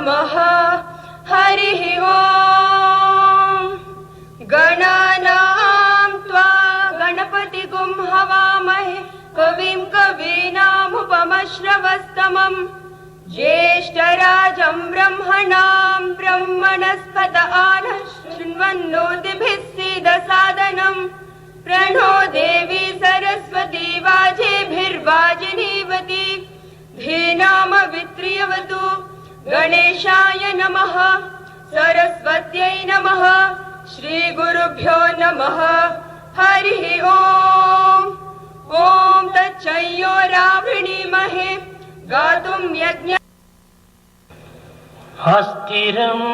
नमः। हरिः ओम्। गणानां त्वा गणपतिगुं हवामहे कविं कवीनामुपमश्रवस्तमम् ज्येष्ठराजं ब्रह्मणां ब्रह्मणस्पत आनः शृण्वन्नोतिभिः सीदसादनम् प्रणो देवी सरस्वती वाजेभिर्वाजिनीवती धीनामवित्रियवतु। गणेशाय नमः। सरस्वत्यै नमः। श्रीगुरुभ्यो नमः। हरिः ओम्। ॐ तच्चयोरावृणीमहे गातुं यज्ञ अस्थिरम्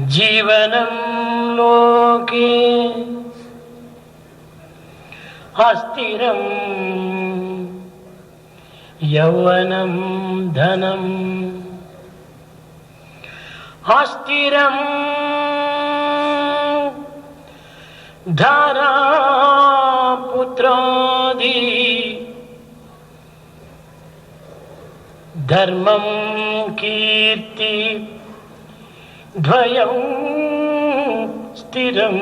जीवनं लोके अस्थिरं यौवनं धनम् अस्थिरं धारा पुत्रादि धर्मं कीर्ति द्वयं स्थिरं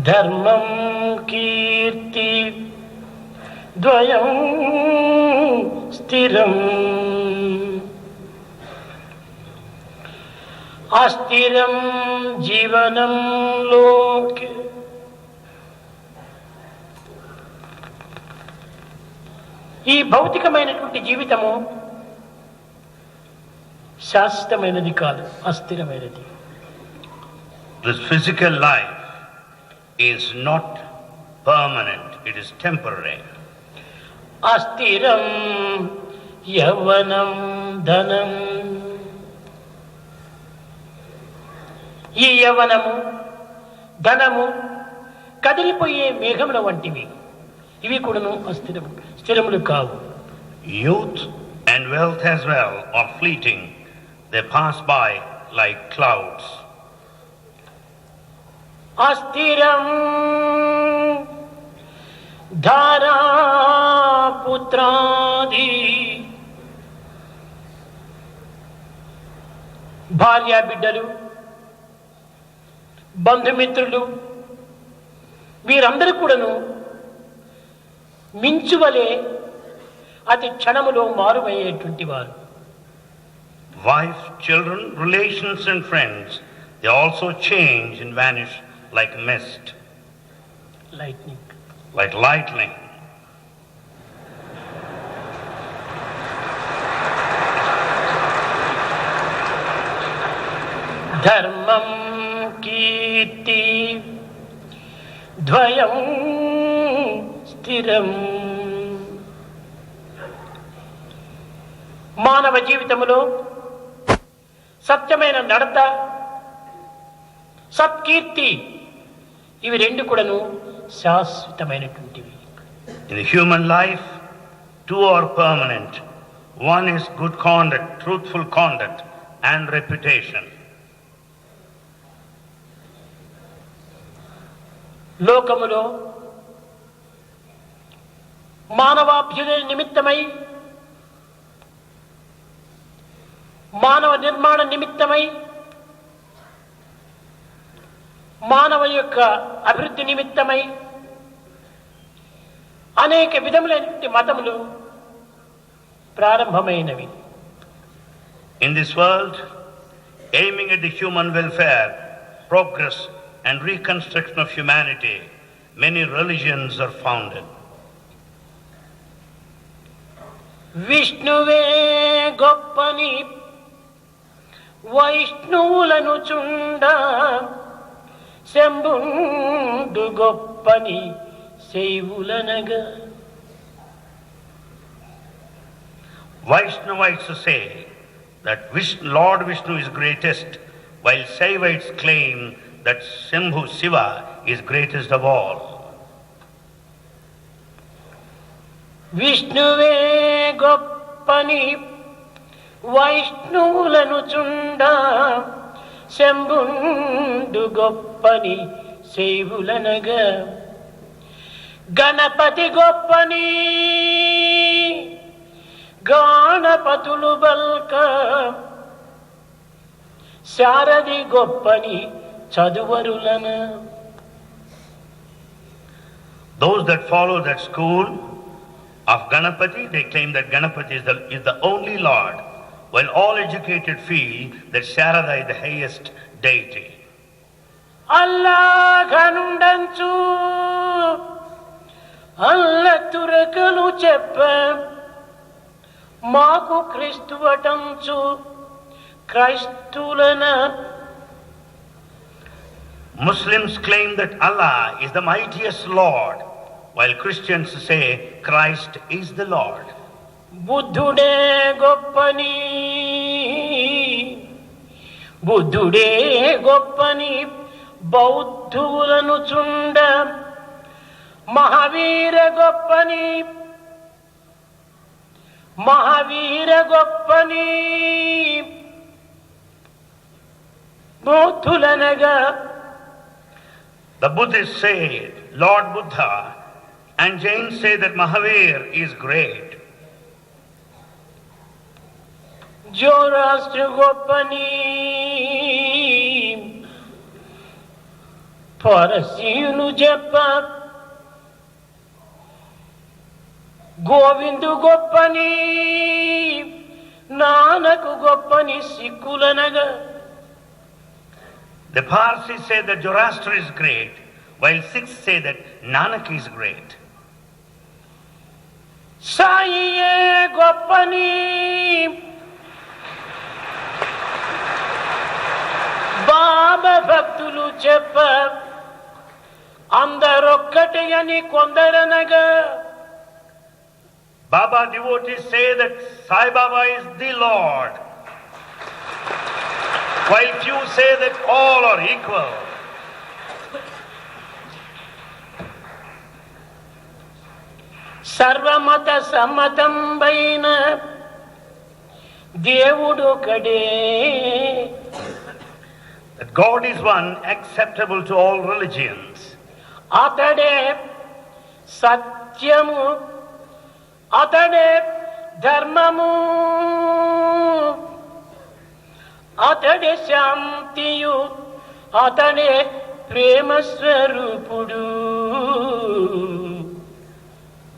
धर्मं कीर्ति द्वयं स्थिरम् अस्थिरं जीवनं लोके ఈ భౌతికమైనటువంటి జీవితము శాశ్వతమైనది కాదు, అస్థిరమైనది. This physical life is not permanent, it is temporary. అస్థిరం యవ్వనం ధనం. ఈ యవ్వనము ధనము కదిలిపోయే మేఘముల వంటివి. ఇవి కూడాను అస్థిరము, స్థిరములు కావు. Youth and wealth as well are fleeting. They pass by like clouds. అస్థిరం ధారా పుత్రాది. భార్య బిడ్డలు, బంధుమిత్రులు వీరందరూ కూడాను మించువలే అతి క్షణములో మారుమయ్యేటువంటి వారు. Wife, children, relations and friends, they also change and vanish like mist, lightning. like lightning. ధర్మం కీర్తి ద్వయం స్థిరం. మానవ జీవితములో సత్యమైన నడత, సత్కీర్తి ఇవి రెండు కూడాను శాశ్వతమైనటువంటివి. In the human life, two are permanent. One is good conduct, truthful conduct and reputation. లోకములో మానవాభ్యుదయ నిమిత్తమై, మానవ నిర్మాణ నిమిత్తమై, మానవ యొక్క అభివృద్ధి నిమిత్తమై అనేక విధములైన మతములు ప్రారంభమైనవి. In this world, aiming at the human welfare, progress and reconstruction of humanity, many religions are founded. విష్ణువే గొప్పని వైష్ణవులను చుండ, శంభుండు గొప్పని శైవులనగా. Vaishnavites say that Lord Vishnu is greatest, while Saivites claim that Shambhu Shiva is greatest of all. విష్ణువే గొప్పని వైష్ణవులను చుండ, శంభుండు గొప్పని శైవులనగా. Ganapati గొప్పని గణపతులు బల్క శారది గొప్పని చదువరులన. Those that follow that school of Ganapati, they claim that Ganapati is the only Lord, while all educated feel that Sharada is the highest deity. అల్లాఘనుండంచు అల్ల తురకలు చెప్ప మాకు క్రీస్తువటంచు క్రైస్తులన. Muslims claim that Allah is the mightiest Lord, while Christians say Christ is the Lord. బుద్ధుడే గొప్పని బుద్ధుడే గొప్పని బౌద్ధులను చుండ Mahavir గొప్పని Mahavir గొప్పని బౌద్ధులనగా. The Buddhists say Lord Buddha, and Jains say that Mahavir is great. జోరాష్ట్ర గొప్పని పారసీయులు చెప్ప Govindu గొప్పని నానకు గొప్పని సిక్కులనగా. The Parsis say that Zoroaster is great, while Sikhs say that Nanak is great. సాయియే గొప్పని బాబా భక్తులు చెప్ప అందరొక్కటి అని కొందరనగా. Baba devotees say that Sai Baba is the Lord, while few say that all are equal. సర్వమత సమ్మతంబైన దేవుడు కడే. That God is one, acceptable to all religions. అతడే సత్యము అతడే ధర్మము అతడే శాంతియు అతడే ప్రేమ స్వరూపుడు.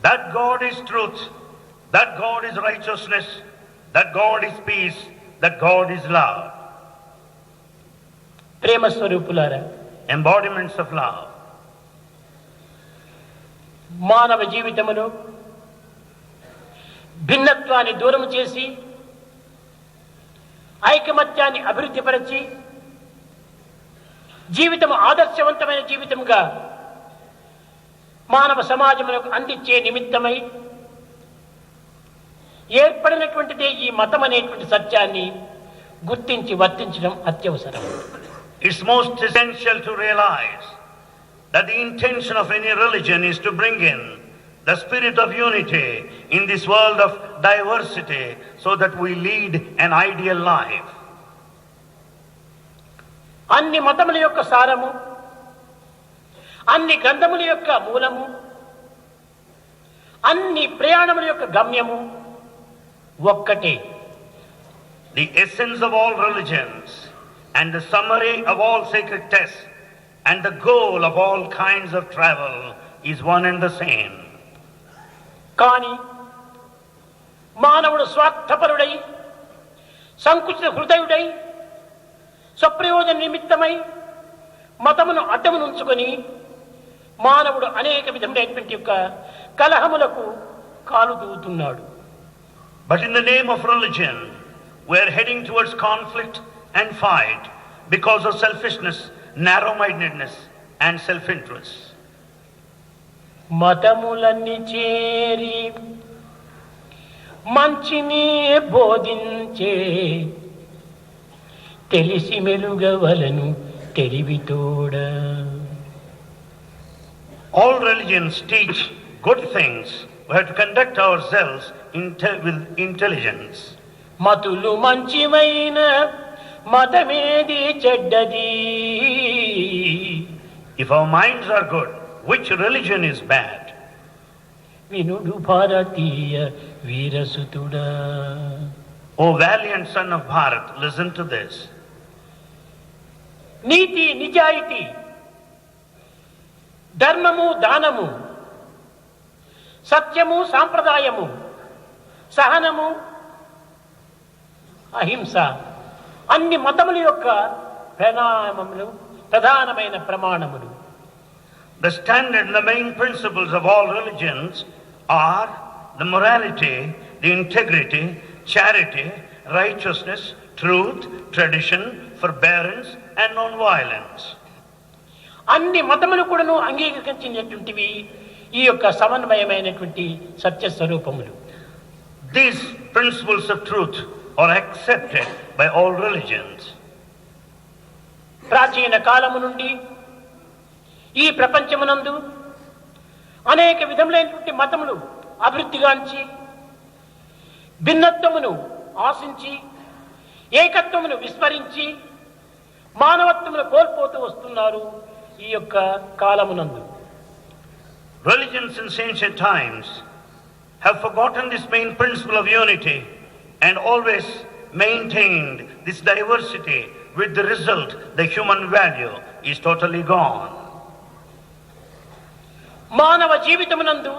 That God is truth, that God is righteousness, that God is peace, that God is love. ప్రేమ స్వరూపులారా, Embodiments of love. మానవ జీవితమును భిన్నత్వాన్ని దూరం చేసి ఐకమత్యాన్ని అభివృద్ధిపరచి జీవితం ఆదర్శవంతమైన జీవితంగా మానవ సమాజములకు అందించే నిమిత్తమై ఏర్పడినటువంటిదే ఈ మతం అనేటువంటి సత్యాన్ని గుర్తించి వర్తించడం అత్యవసరం. It's most essential to realize that the intention of any religion is to bring in the spirit of unity in this world of diversity so that we lead an ideal life. అన్ని మతముల యొక్క సారము, అన్ని గ్రంథముల యొక్క మూలము, అన్ని ప్రయాణముల యొక్క గమ్యము ఒక్కటే. The essence of all religions and the summary of all sacred texts and the goal of all kinds of travel is one and the same. కానీ మానవుడు స్వార్థపరుడై సంకుచిత హృదయుడై స్వప్రయోజన నిమిత్తమై మతమును అడ్డమునుంచుకొని మానవుడు అనేక విధములైనటువంటి యొక్క కలహములకు కాలు దూవుతున్నాడు. But in the name of religion, we are heading towards conflict and fight because of selfishness, narrow-mindedness and self-interest. మతములన్నీ చేరి మంచిని బోధించే తెలిసి మెలుగవలను తెలివితోడ. All religions teach good things. We have to conduct ourselves with intelligence. మతులు మంచివైన మతమేది చెడ్డది. If our minds are good, which religion is bad? వినుడు భారతీయ వీరసుతుడా. O valiant son of Bharat, listen to this. నీతి నిజాయితీ, ధర్మము దానము, సత్యము సాంప్రదాయము, సహనము అహింస అన్ని మతముల యొక్క ప్రధానమైన ప్రమాణములు. The standard, the main principles of all religions are the morality, the integrity, charity, righteousness, truth, tradition, forbearance and non-violence. అన్ని మతములు కూడాను అంగీకరించినటువంటివి ఈ యొక్క సమన్వయమైనటువంటి సత్య స్వరూపములు. These principles of truth are accepted by all religions. ప్రాచీన కాలము నుండి ఈ ప్రపంచమునందు అనేక విధములైనటువంటి మతములు అభివృద్ధిగాంచి భిన్నత్వమును ఆశించి ఏకత్వమును విస్మరించి మానవత్వమును కోల్పోతూ వస్తున్నారు ఈ యొక్క కాలమునందు. Religions in ancient times have forgotten this main principle of unity and always maintained this diversity, with the result the human value is totally gone. మానవ జీవితమునందు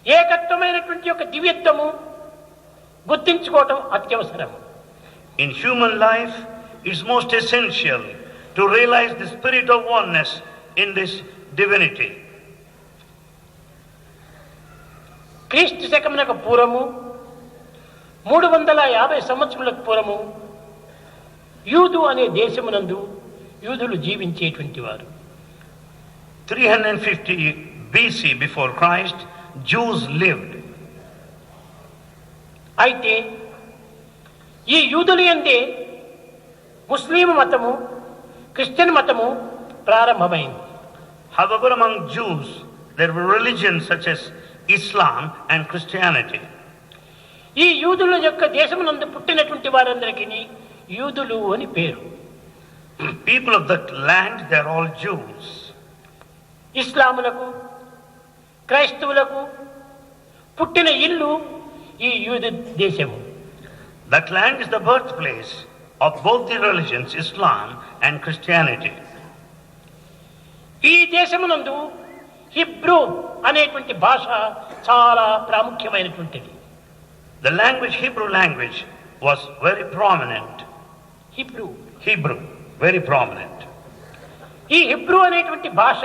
ఏకత్వమైనటువంటి యొక్క దివ్యత్వము గుర్తించుకోవటం అత్యవసరం. In human life, it's most essential to realize the spirit of oneness in this divinity. క్రీస్తు శకమునకు పూర్వము 350 సంవత్సరములకు పూర్వము యూదు అనే దేశమునందు యూదులు జీవించేటువంటి వారు. 350 BC before Christ, Jews lived. అయితే ఈ యూదులు యందే ముస్లిం మతము, క్రిస్టియన్ మతము ప్రారంభమైంది. However, among Jews, there were religions such as Islam and Christianity. ఈ యూదుల యొక్క దేశమునందు పుట్టినటువంటి వారందరికీ యూదులు అని పేరు. People of that land, they are all Jews. ఇస్లాములకు క్రైస్తవులకు పుట్టిన ఇల్లు ఈ యూదు దేశము. That land is the birthplace of both the religions, Islam and Christianity. ఈ దేశమునందు హిబ్రూ అనేటువంటి భాష చాలా ప్రాముఖ్యమైనటువంటిది. The language, Hebrew language, was very prominent. Hebrew, very prominent. ఈ హిబ్రూ అనేటువంటి భాష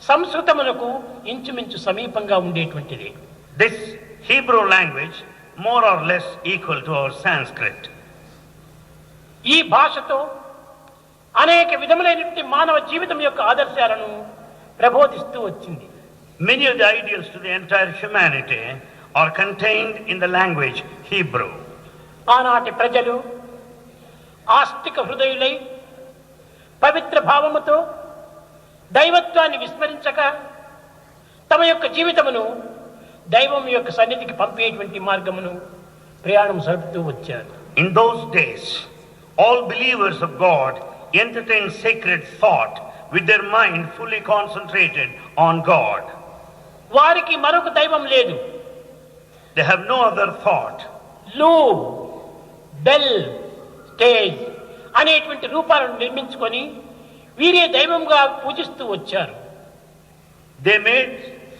సంస్కృతమునకు ఇంచుమించు సమీపంగా ఉండేటువంటిది. This Hebrew language more or less equal to our Sanskrit. ఈ భాషతో అనేక విధములైనటువంటి మానవ జీవితం యొక్క ఆదర్శాలను ప్రబోధిస్తూ వచ్చింది. Many of the ideals to the entire humanity are contained in the language Hebrew. ఆనాటి ప్రజలు ఆస్తిక హృదయులై పవిత్ర భావముతో దైవత్వాన్ని విస్మరించక తమ యొక్క జీవితమును దైవం యొక్క సన్నిధికి పంపేటువంటి మార్గమును ప్రయాణం సరుపుతూ వచ్చారు. In those days, all believers of God entertain sacred thought with their mind fully concentrated on God. వారికి మరొక దైవం లేదు. They have no other thought. లూ, బెల్, స్టేజ్ అనేటువంటి రూపాలను నిర్మించుకొని వీరే దైవంగా పూజిస్తూ వచ్చారు. They made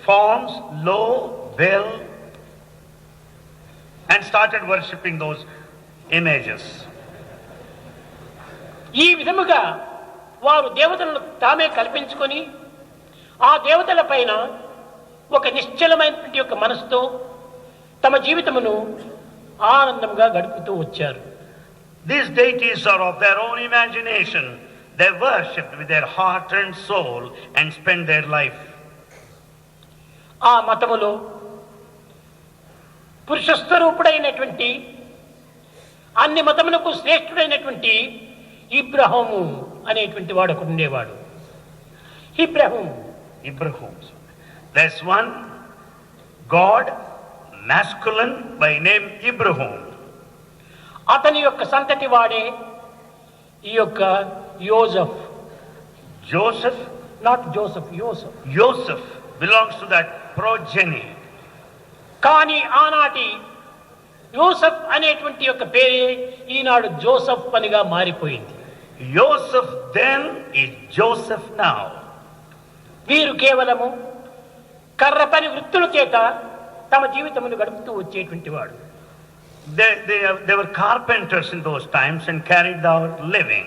forms, Lo, Bel, and started worshipping those images. ఈ విధముగా వారు దేవతలను తామే కల్పించుకొని ఆ దేవతల పైన ఒక నిశ్చలమైనటువంటి యొక్క మనసుతో తమ జీవితమును ఆనందంగా గడుపుతూ వచ్చారు. These deities are of their own imagination. They worshipped with their heart and soul and spent their life. ఆ మతములో పురుషస్వరూపుడైనటువంటి అన్ని మతములకు శ్రేష్ఠుడైనటువంటి ఇబ్రాహీము అనేటువంటి వాడు ఒకడు ఉండేవాడు. Ibrahim. There's one God, masculine, by name Ibrahim. అతని యొక్క సంతతి వాడే ఈ యొక్క Joseph? Not Joseph, Yosef. Joseph belongs to that progeny. కానీ ఆనాటి యోసెఫ్ అనేటువంటి యొక్క పేరే ఈనాడు జోసెఫ్ పనిగా మారిపోయింది. Joseph then is Joseph now. వీరు కేవలము కర్ర పని వృత్తుల చేత తమ జీవితమును గడుపుతూ వచ్చేటువంటి వాడు. They were carpenters in those times and carried out living.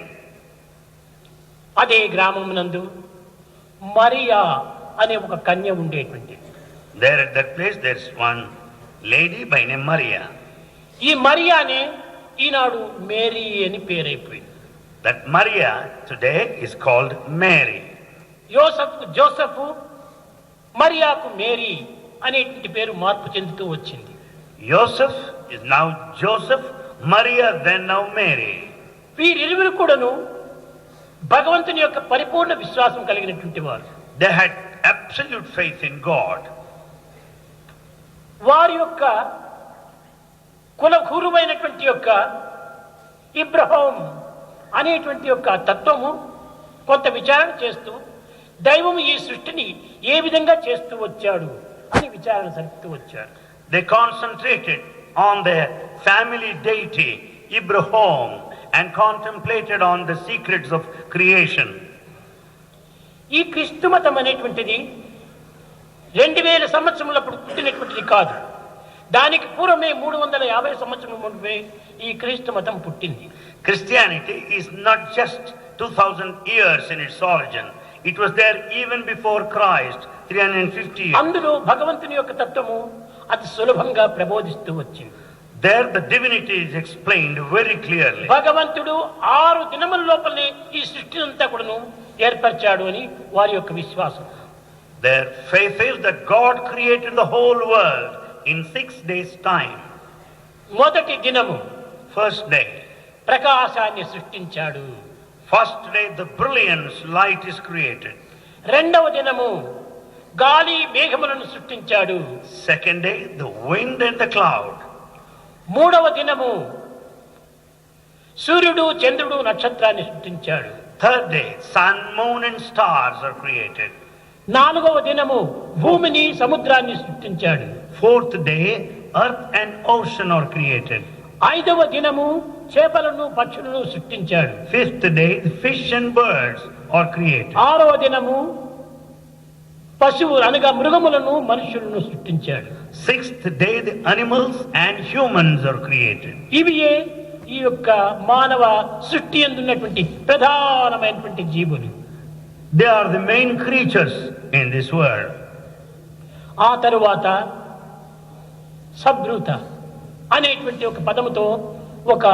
అదే గ్రామమునందు మరియా అనే ఒక కన్య ఉండేటువంటి. There at that place there's one lady by name Maria. ఈ మరియానే ఈనాడు మేరీ అని పేరైపోయింది. That Maria today is called Mary. Yosef Joseph, మరియాకు మేరీ అనేటువంటి పేరు మార్పు చెందుతూ వచ్చింది. Joseph is now Joseph, Maria then now Mary. వీరిరువురు కూడాను భగవంతుని యొక్క పరిపూర్ణ విశ్వాసం కలిగినటువంటి వారు. They had absolute faith in God. వారి యొక్క కులగురువైనటువంటి యొక్క ఇబ్రహాం అనేటువంటి యొక్క తత్వము కొంత విచారణ చేస్తూ దైవము ఈ సృష్టిని ఏ విధంగా చేస్తూ వచ్చాడు అని విచారణ జరుపుతూ వచ్చారు. They concentrated on their family deity, Abraham, and contemplated on the secrets of creation. ఈ క్రీస్తు మతం అనేటువంటిది 2000 సంవత్సరములప్పుడు పుట్టినటువంటిది కాదు. దానికి పూర్వమే 350 సంవత్సరముల ముందే ఈ క్రీస్తు మతం పుట్టింది. Christianity is not just 2000 years in its origin. It was there even before Christ, 350 years. అందులో భగవంతుని యొక్క తత్వము అతి సులభంగా ప్రబోధిస్తూ వచ్చింది. There the divinity is explained very clearly. భగవంతుడు 6 దినముల లోపలనే ఈ సృష్టిని అంతా కూడాను ఏర్పరిచాడు అని వారి యొక్క విశ్వాసం. Their faith is that God created the whole world in 6 days' time. మొదటి దినము First day. ప్రకాశాన్ని సృష్టించాడు. First day the brilliance light is created. రెండవ దినము గాలి మేఘములను సృష్టించాడు. Second day the wind and the cloud. మూడవ దినము సూర్యుడు చంద్రుడు నక్షత్రాన్ని సృష్టించాడు. Third day sun, moon and stars are created. నాలుగవ దినము భూమిని సముద్రాన్ని సృష్టించాడు. Fourth day earth and ocean are created. ఐదవ దినము చేపలను పక్షులను సృష్టించాడు. Fifth day the fish and birds are created. ఆరవ దినము పశువులు అనగా మృగములను మనుషులను సృష్టించాడు. Sixth day the animals and humans are created. ఇవియే ఈ యొక్క మానవ సృష్టి అందున్నటువంటి ప్రధానమైనటువంటి జీవులు. They are the main creatures in this world. ఆ తరువాత సబ్రూత అనేటువంటి ఒక పదముతో ఒక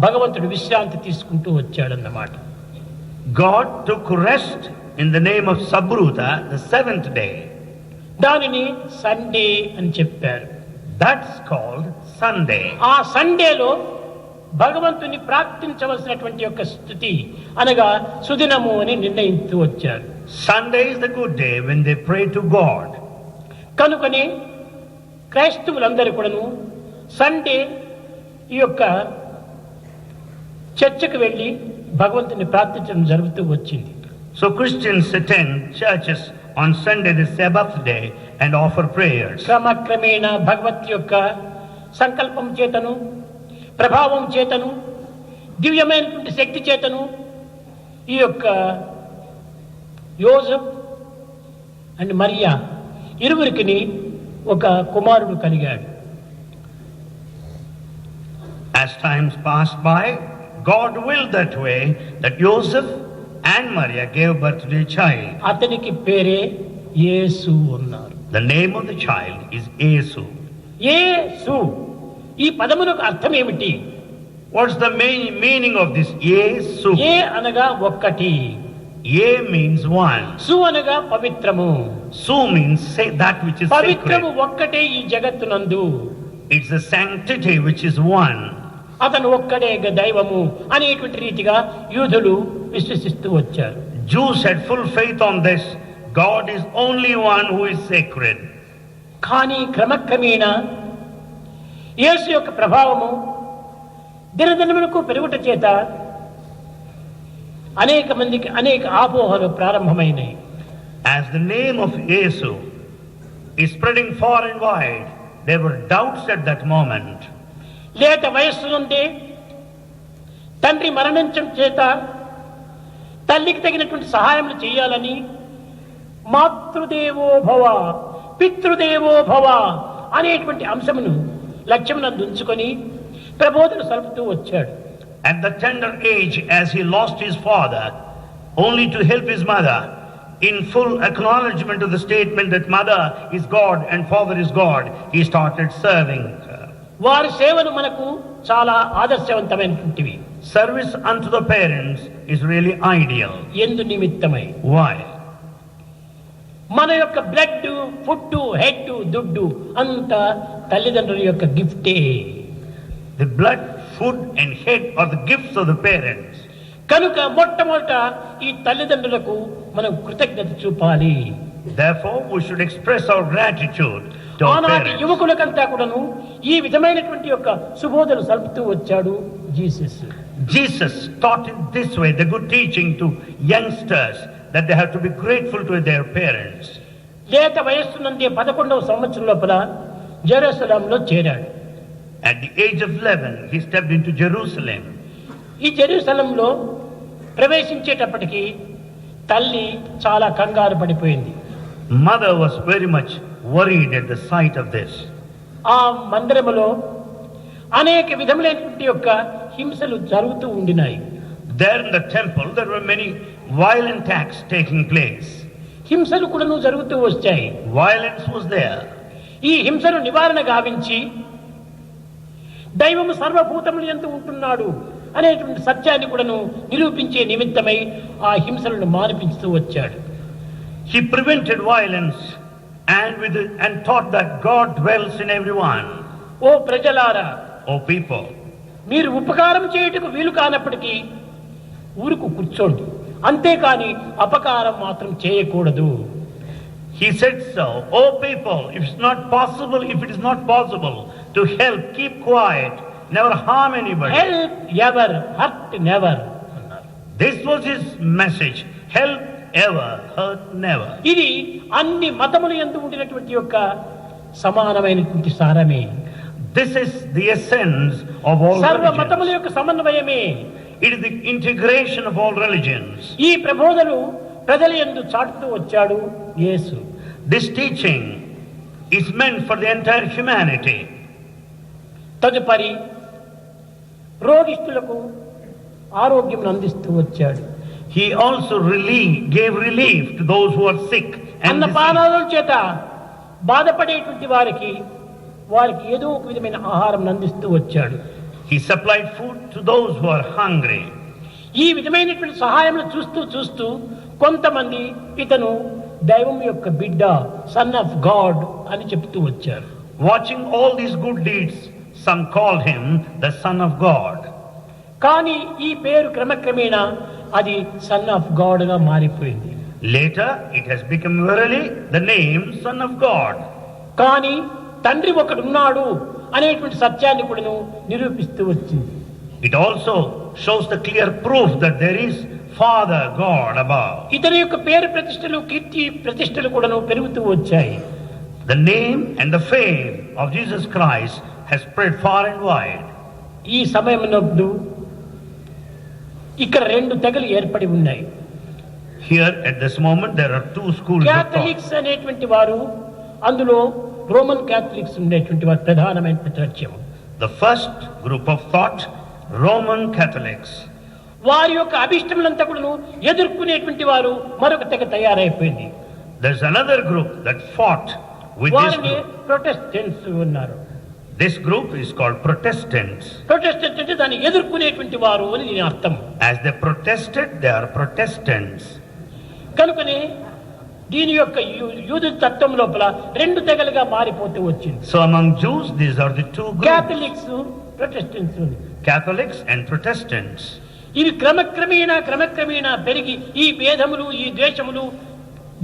భగవంతుడు విశ్రాంతి తీసుకుంటూ వచ్చాడన్నమాట. God took rest in the name of Sabruta the 7th day. దానిని సండే అని చెప్పారు. That's called Sunday. ఆ సండేలో భగవంతుని ప్రార్థించవలసినటువంటి యొక్క స్థుతి అనగా సుదినము అని నిర్ణయిస్తూ వచ్చారు. Sunday is the good day when they pray to God. కనుకనే క్రైస్తవులందరూ కూడాను సండే ఈ యొక్క చర్చకు వెళ్ళి భగవంతుని ప్రార్థించడం జరుగుతూ వచ్చింది. So Christians attend churches on Sunday, the Sabbath day, and offer prayers. క్రమక్రమేణ భగవత్ యొక్క సంకల్పం చేతను ప్రభావం చేతను దివ్యమైనటువంటి శక్తి చేతను ఈ యొక్క యోసెఫ్ అండ్ మరియా ఇరువురికి ఒక కుమారుడు కలిగాడు. As times passed by, God willed that way that Joseph and Maria gave birth to a child. అతనికి పేరే యేసు అన్నారు. The name of the child is Yesu. యేసు ఈ పదమునకు అర్థం ఏమిటి? What's the main meaning of this Yesu? ఏ అనగా ఒక్కటి, Ye means one. సు అనగా పవిత్రము. Su means say that which is పవిత్రము sacred. ఒక్కటే ఈ జగత్తునందు. It's the sanctity which is one. అతను ఒక్కడే దైవము అనేటువంటి రీతిగా యూదులు విశ్వసిస్తూ వచ్చారు. Jews had full faith on this. God is only one who is sacred. కానీ క్రమక్రమేణా యేసు యొక్క ప్రభావము దినదినములకు పెరుగుట చేత అనేక మందికి అనేక ఆపోహలు ప్రారంభమైనాయి. As the name of Yesu is spreading far and wide. There were doubts at that moment. లేత వయస్సు నుండి తండ్రి మరణించడం చేత తల్లికి తగినటువంటి సహాయములు చేయాలని మాతృదేవో భవ పితృదేవో భవ అనేటువంటి అంశమును లక్ష్యమునందు ఉంచుకొని ప్రబోధన సలుపుతూ వచ్చాడు. At the tender age, as he lost his father, only to help his mother, in full acknowledgement of the statement that mother is God and father is God, he started serving her. వారి సేవలు మనకు చాలా ఆదర్శవంతమైనటువంటివి. Service unto the parents is really ideal. ఎందు నిమిత్తమై Why? మన యొక్క blood, food, head, దుడ్డు అంతా తల్లిదండ్రుల యొక్క గిఫ్టే. The blood, food and head are the gifts of the parents. కనుక మొట్టమొదట ఈ తల్లిదండ్రులకు మనం కృతజ్ఞత చూపాలి. Therefore, we should express our gratitude to our ఆనాటి parents. యువకులకంతా కూడాను ఈ విధమైనటువంటి యొక్క సుబోధలు సలుపుతూ వచ్చాడు Jesus. Jesus taught in this way the good teaching to youngsters that they have to be grateful to their parents. లేత వయస్సు నుండి 11వ సంవత్సరం లోపల జెరూసలంలో చేరాడు. At the age of 11, he stepped into Jerusalem. ఈ జెరూసలంలో ప్రవేశించేటప్పటికి తల్లి చాలా కంగారు పడిపోయింది. Mother was very much worried at the sight of this. ఆ మందిరములో అనేక విధములైనటువంటి యొక్క హింసలు జరుగుతూ ఉండినాయి. There in the temple, there were many violent acts taking place. హింసలు కూడాను జరుగుతూ వచ్చాయి. Violence was there. ఈ హింసను నివారణ గావించి దైవము సర్వభూతములు యందు ఉంటున్నాడు అనేటువంటి సత్యాన్ని కూడాను నిరూపించే నిమిత్తమై ఆ హింసలను మానిపించుతూ వచ్చాడు. He prevented violence and taught that God dwells in everyone. ఓ ప్రజలారా, O people, మీరు ఉపకారం చేయుటకు వీలు కానప్పటికీ ఊరుకు కూర్చోండి, అంతేకాని అపకారం మాత్రం చేయకూడదు. he said so. O people, if it is not possible to help, keep quiet, never harm anybody. Help ever, hurt never. This was his message. Help ever, hurt never. ఇది అన్ని మతముల యందు ఉండినటువంటి యొక్క సమానమైనటువంటి సారమే. This is the essence of all సర్వ religions. మతముల యొక్క సమన్వయమే. It is the integration of all religions. ఈ ప్రబోధలు ప్రజల యందు చాటుతూ వచ్చాడు యేసు. This teaching is meant for the entire humanity. తదుపరి రోగిష్ఠులకు ఆరోగ్యం అందిస్తూ వచ్చాడు. He also gave relief to those who are sick and diseased. అన్నపానాల చేత బాధపడేటువంటి వారికి ఏదో ఒక విధమైన ఆహారం అందిస్తూ వచ్చాడు. He supplied food to those who are hungry. ఈ విధమైనటువంటి సహాయం చూస్తూ కొంతమంది ఇతను దైవం యొక్క బిడ్డ, సన్ ఆఫ్ గాడ్ అని చెప్తూ వచ్చారు. Watching all these good deeds, some called him the Son of God. కానీ ఈ పేరు క్రమక్రమేణా అది సన్ ఆఫ్ గాడ్ గా మారిపోయింది. Later, it has become verily the name Son of God. కానీ తండ్రి ఒకడున్నాడు అనేటువంటి సత్యాన్ని కూడాను నిరూపిస్తూ వచ్చింది. It also shows the clear proof that there is Father God above. ఇతని యొక్క పేరు ప్రతిష్టలు, కీర్తి ప్రతిష్టలు కూడాను పెరుగుతూ వచ్చాయి. The name and the fame of Jesus Christ has spread far and wide. ఈ సమయమునందు ఇక్కడ 2 తెగలు ఏర్పడి ఉన్నాయి. Here at this moment there are 2 schools of thought. Catholics అనేటువంటి వారు, అందులో రోమన్ క్యాథలిక్స్ ఉండేటువంటి వారు ప్రధానమైన లక్ష్యం. The first group of thought, Roman Catholics. వారి యొక్క అభిష్టములంతా కూడా ఎదుర్కొనేటువంటి వారు మరొక తెగ తయారైపోయింది. There's another group that fought with this వారిని group. ప్రొటెస్టెంట్స్ ఉన్నారు. This group is called Protestants. Protestant అంటే దాన్ని ఎదుర్కొనేటువంటి వారు అని దీని అర్థం. As they protested, they are Protestants. కనుకనే దీని యొక్క యూదు తత్వం లోపల 2 తెగలుగా మారిపోతూ వచ్చింది. So among Jews, these are the 2 groups. Catholics, Protestants. Catholics and Protestants. ఇవి క్రమక్రమేణా పెరిగి ఈ భేదములు, ఈ ద్వేషములు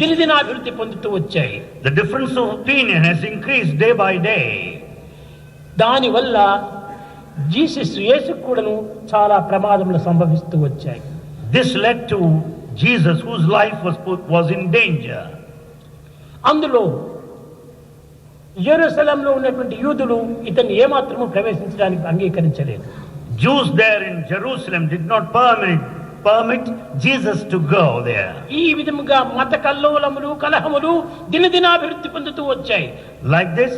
దినదినాభివృద్ధి పొందుతూ వచ్చాయి. The difference of opinion has increased day by day. దానివల్ల యేసు కూడాను చాలా ప్రమాదములు సంభవిస్తూ వచ్చాయి. This led to Jesus, whose life was in danger. అందులో యెరూషలేంలో ఉన్నటువంటి యూదులు ఇతన్ని ఏమాత్రము ప్రవేశించడానికి అంగీకరించలేదు. Jews there in Jerusalem did not permit Jesus to go there. ఈ విధముగా మత కల్లోలములు కలహములు దినదినాభివృద్ధి పొందుతూ వచ్చాయి. Like this,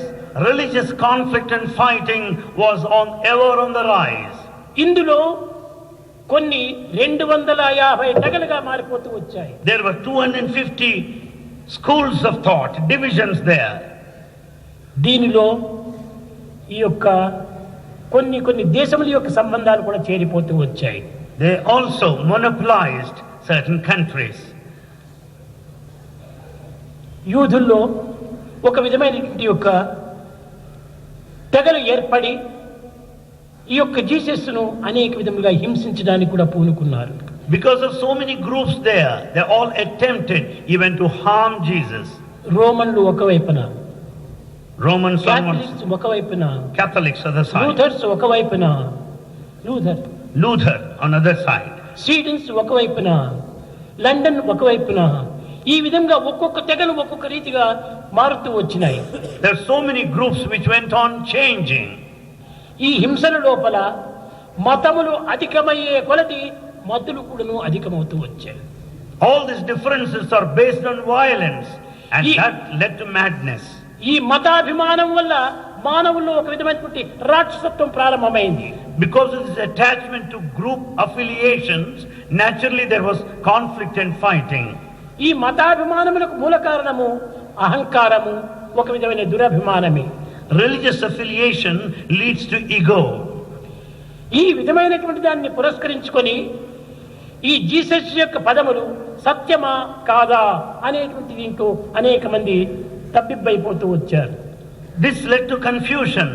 religious conflict and fighting was ever on the rise. ఇందులో కొన్ని 250 తెగలుగా మారిపోతూ వచ్చాయి. There were 250 schools of thought, divisions there. దీనిలో ఈ యొక్క కొన్ని దేశముల యొక్క సంబంధాలు కూడా చేరిపోతూ వచ్చాయి. They also monopolized certain countries. యూదుల్లో ఒక విధమైనటువంటి యొక్క తెగలు ఏర్పడి ఈ యొక్క జీసస్ను అనేక విధములుగా హింసించడానికి కూడా పూనుకున్నారు. Because of so many groups there, they all attempted even to harm Jesus. రోమన్లు ఒకవైపున, Romans, క్యాథలిక్స్ ఒకవైపున, Catholics on the side, లూథర్స్ ఒకవైపున, Luther on the other side, స్వీడన్స్ ఒకవైపున, లండన్ ఒకవైపున, ఈ విధంగా ఒక్కొక్క తెగలు ఒక్కొక్క రీతిగా మారుతూ వచ్చినాయి. there are so many groups which went on changing. ఈ హింసల లోపల మతములు అధికమయ్యే కొలది మతులు కూడాను అధికమవుతూ వచ్చాయి. All these differences are based on violence, and that led to madness. ఈ మతాభిమానం వల్ల మానవుల్లో ఒక విధమైనటువంటి రాక్షసత్వం ప్రారంభమైంది. Because of this attachment to group affiliations, naturally there was conflict and fighting. ఈ మతాభిమానములకు మూల కారణము అహంకారము, ఒక విధమైన దురభిమానమే. Religious affiliation leads to ego. ఈ విధమైనటువంటి దాన్ని పురస్కరించుకొని ఈ జీసస్ యొక్క పదములు సత్యమా కాదా అనేటువంటి దీంట్లో అనేక మంది తప్పిబ్బైపోతూ వచ్చారు. This led to confusion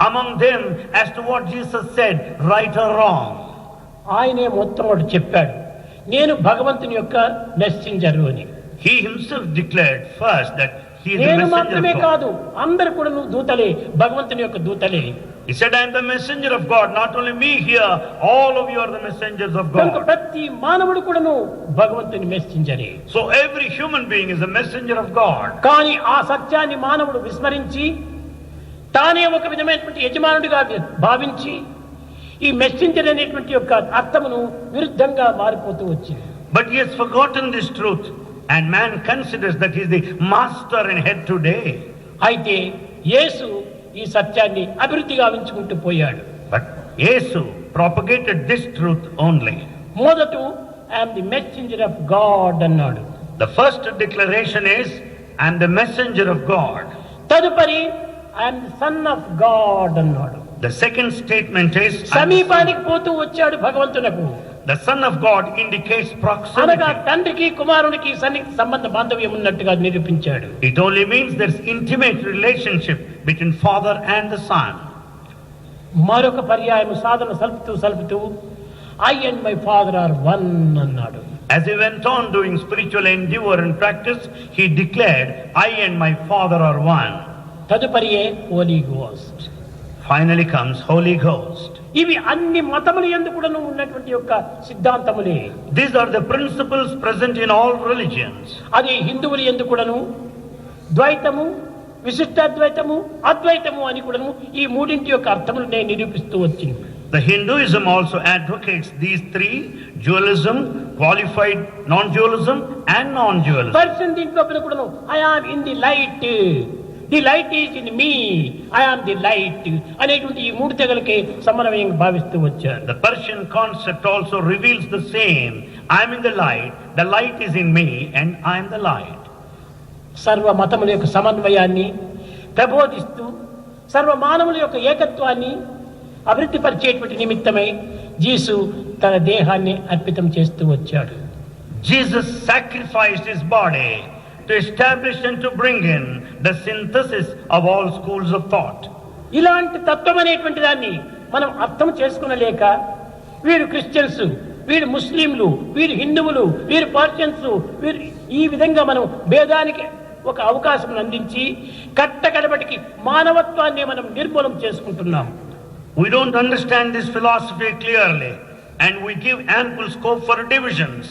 among them as to what Jesus said, right or wrong. ఆయనే మొట్టమొదటి చెప్పాడు, నేను భగవంతుని యొక్క మెసెంజర్ అని. He himself declared first that he is the నేను messenger మాత్రమే of God. కాదు, అందరు కూడా దూతలే, భగవంతుని యొక్క దూతలే. He said, I am the messenger of God. Not only me here, all of you are the messengers of కనుక God. ప్రతి మానవుడు కూడాను భగవంతుని మెసెంజరే. So every human being is a messenger of God. కానీ ఆ సత్యాన్ని మానవుడు విస్మరించి తానే ఒక విధమైనటువంటి యజమానుడిగా భావించి ఈ మెసెంజర్ అనేటువంటి యొక్క అర్థమును విరుద్ధంగా మారిపోతూ వచ్చింది. But he has forgotten this truth, and man considers that he is the master and head today. అయితే యేసు ఈ సత్యాన్ని అభివృద్ధిగా ఉంచుకుంటూ పోయాడు. But Jesus propagated this truth only. మొదట I'm the messenger of God అన్నాడు. The first declaration is, I am the messenger of God. తదుపరి I'm the son of God అన్నాడు. The second statement is, I am సమీపానికి పోతూ వచ్చాడు భగవంతునకు. the Son of God indicates అనగా proximity. తండ్రికి కుమారునికి సన్నిహిత సంబంధ బాంధవ్యం ఉన్నట్టుగా నిరూపించాడు. It only means there's intimate relationship between Father and the Son. మరొక పర్యాయం సాధన సలుపుతూ I and my father are one అన్నాడు. As he went on doing spiritual endeavor and practice, he declared, I and my Father are one. తదుపరియే holy ghost. Finally comes Holy Ghost. ఇవి అన్ని మతముల యందు కూడాను ఉన్నటువంటి యొక్క సిద్ధాంతములే. These are the principles present in all religions. అది హిందువుల యందు కూడాను ద్వైతము, విశిష్టాద్వైతము, అద్వైతము అని కూడాను ఈ మూడింటి యొక్క అర్థములు నేను నిరూపిస్తూ వచ్చింది. The Hinduism also advocates these three: dualism, qualified non-dualism, and non-dualism. Person దీంట్లో కూడాను I am in the light, the light is in me, I am the light అనేటువంటి ఈ మూడు తెగలకి సమన్వయంగా భావిస్తూ వచ్చారు. The Persian concept also reveals the same. I am in the light is in me, and I am the light. సర్వ మతముల యొక్క సమన్వయాన్ని ప్రబోధిస్తూ సర్వ మానవుల యొక్క ఏకత్వాన్ని అభివృద్ధి పరిచేటువంటి నిమిత్తమై యేసు తన దేహాన్ని అర్పితం చేస్తూ వచ్చాడు. Jesus sacrificed his body to establish and to bring in the synthesis of all schools of thought. ఇలాంటి తత్వం అనేటువంటి దాన్ని మనం అర్థం చేసుకునలేక వీరు క్రిస్టియన్స్, వీరు ముస్లింలు, వీరు హిందువులు, వీరు పర్షియన్స్, వీరు ఈ విధంగా మనం భేదానికి ఒక అవకాశం అందించి కట్టకడబటికి మానవత్వాన్ని మనం నిర్మూలం చేసుకుంటున్నాం. We don't understand this philosophy clearly, and we give ample scope for divisions,